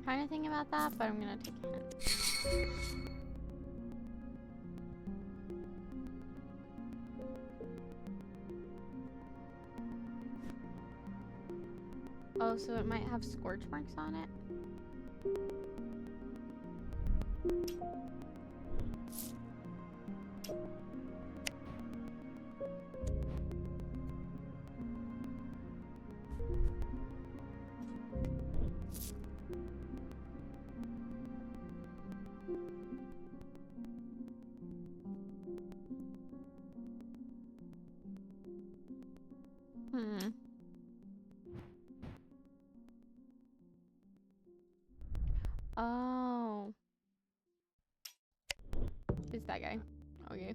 Kind of thinking about that, but I'm gonna take a hint. Oh, so it might have scorch marks on it. Hmm. Oh. It's that guy. Okay.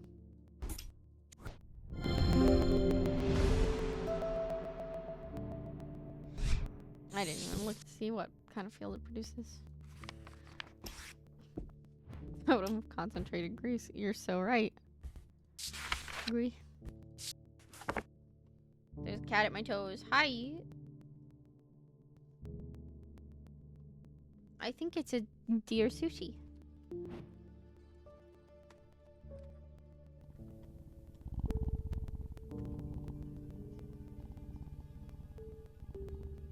I didn't even look to see what kind of field it produces. Totem of concentrated grease. You're so right. Agree. There's a cat at my toes. Hi. I think it's a deer sushi.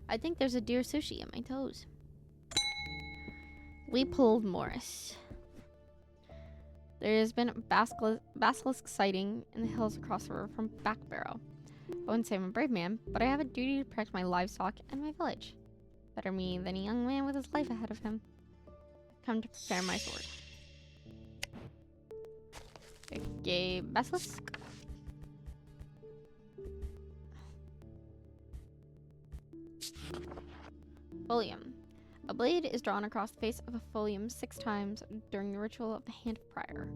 I think there's a deer sushi at my toes. Leopold Morris. There has been a basilisk sighting in the hills across the river from Backbarrow. I wouldn't say I'm a brave man, but I have a duty to protect my livestock and my village. Better me than a young man with his life ahead of him. I've come to prepare my sword. Okay, basilisk. Folium. A blade is drawn across the face of a folium 6 times during the ritual of the Hand of Prior.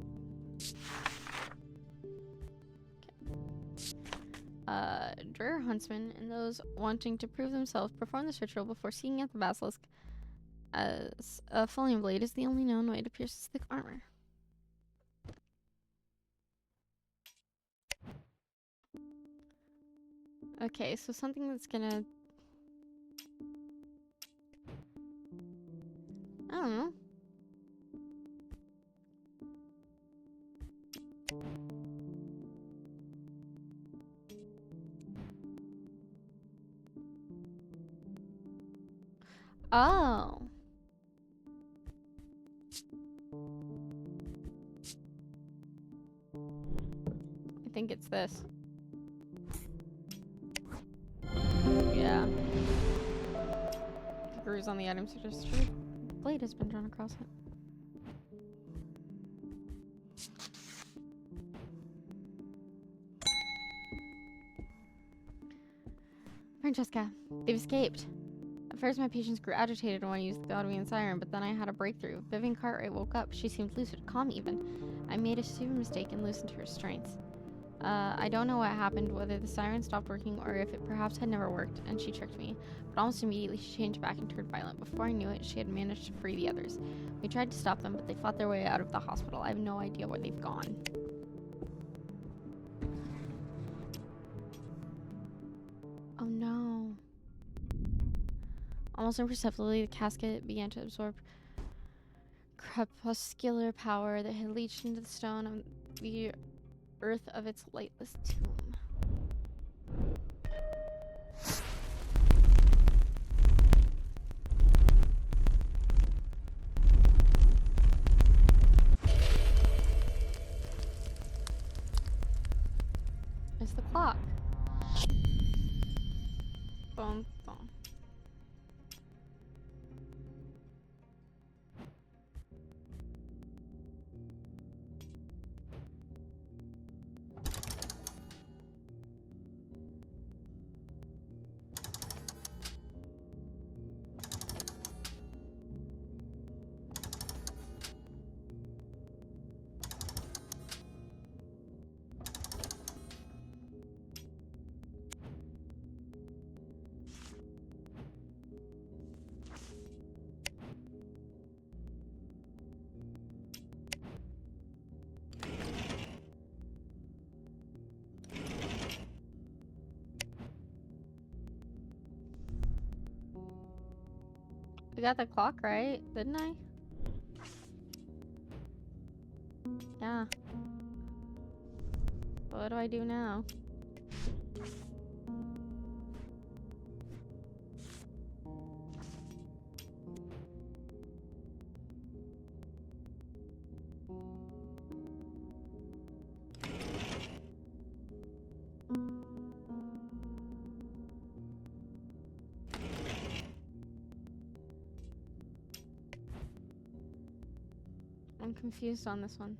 Dreher huntsmen and those wanting to prove themselves perform this ritual before seeking out the basilisk, as a folium blade is the only known way to pierce thick armor. Okay, so something that's gonna... I don't know. Oh. I think it's this. Yeah. The grooves on the items are just true. The blade has been drawn across it. Francesca, they've escaped. At first, my patients grew agitated when I used the Godwin siren, but then I had a breakthrough. Vivian Cartwright woke up. She seemed lucid, calm even. I made a stupid mistake and loosened her restraints. I don't know what happened, whether the siren stopped working or if it perhaps had never worked, and she tricked me. But almost immediately, she changed back and turned violent. Before I knew it, she had managed to free the others. We tried to stop them, but they fought their way out of the hospital. I have no idea where they've gone. Oh no. Almost imperceptibly, the casket began to absorb crepuscular power that had leached into the stone of the earth of its lightless tomb. It's the clock. Boom, boom. I got the clock right, didn't I? Yeah. What do I do now? I'm confused on this one.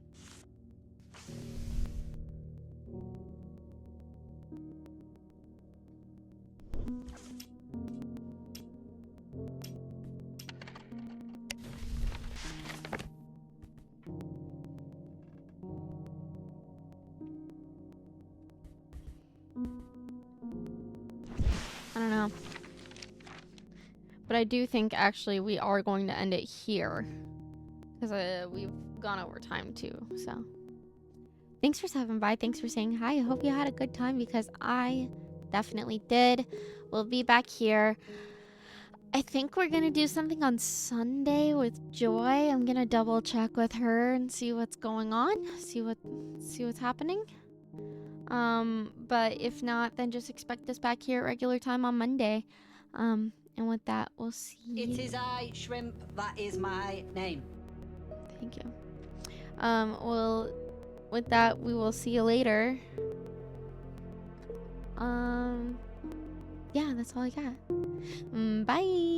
I don't know. But I do think actually we are going to end it here. Because we've gone over time too, so. Thanks for stopping by. Thanks for saying hi. I hope you had a good time because I definitely did. We'll be back here. I think we're going to do something on Sunday with Joy. I'm going to double check with her and see what's going on. See what's happening. But if not, then just expect us back here at regular time on Monday. And with that, we'll see. It is I, Shrimp. That is my name. Thank you. Well, with that, we will see you later. Yeah, that's all I got. Bye.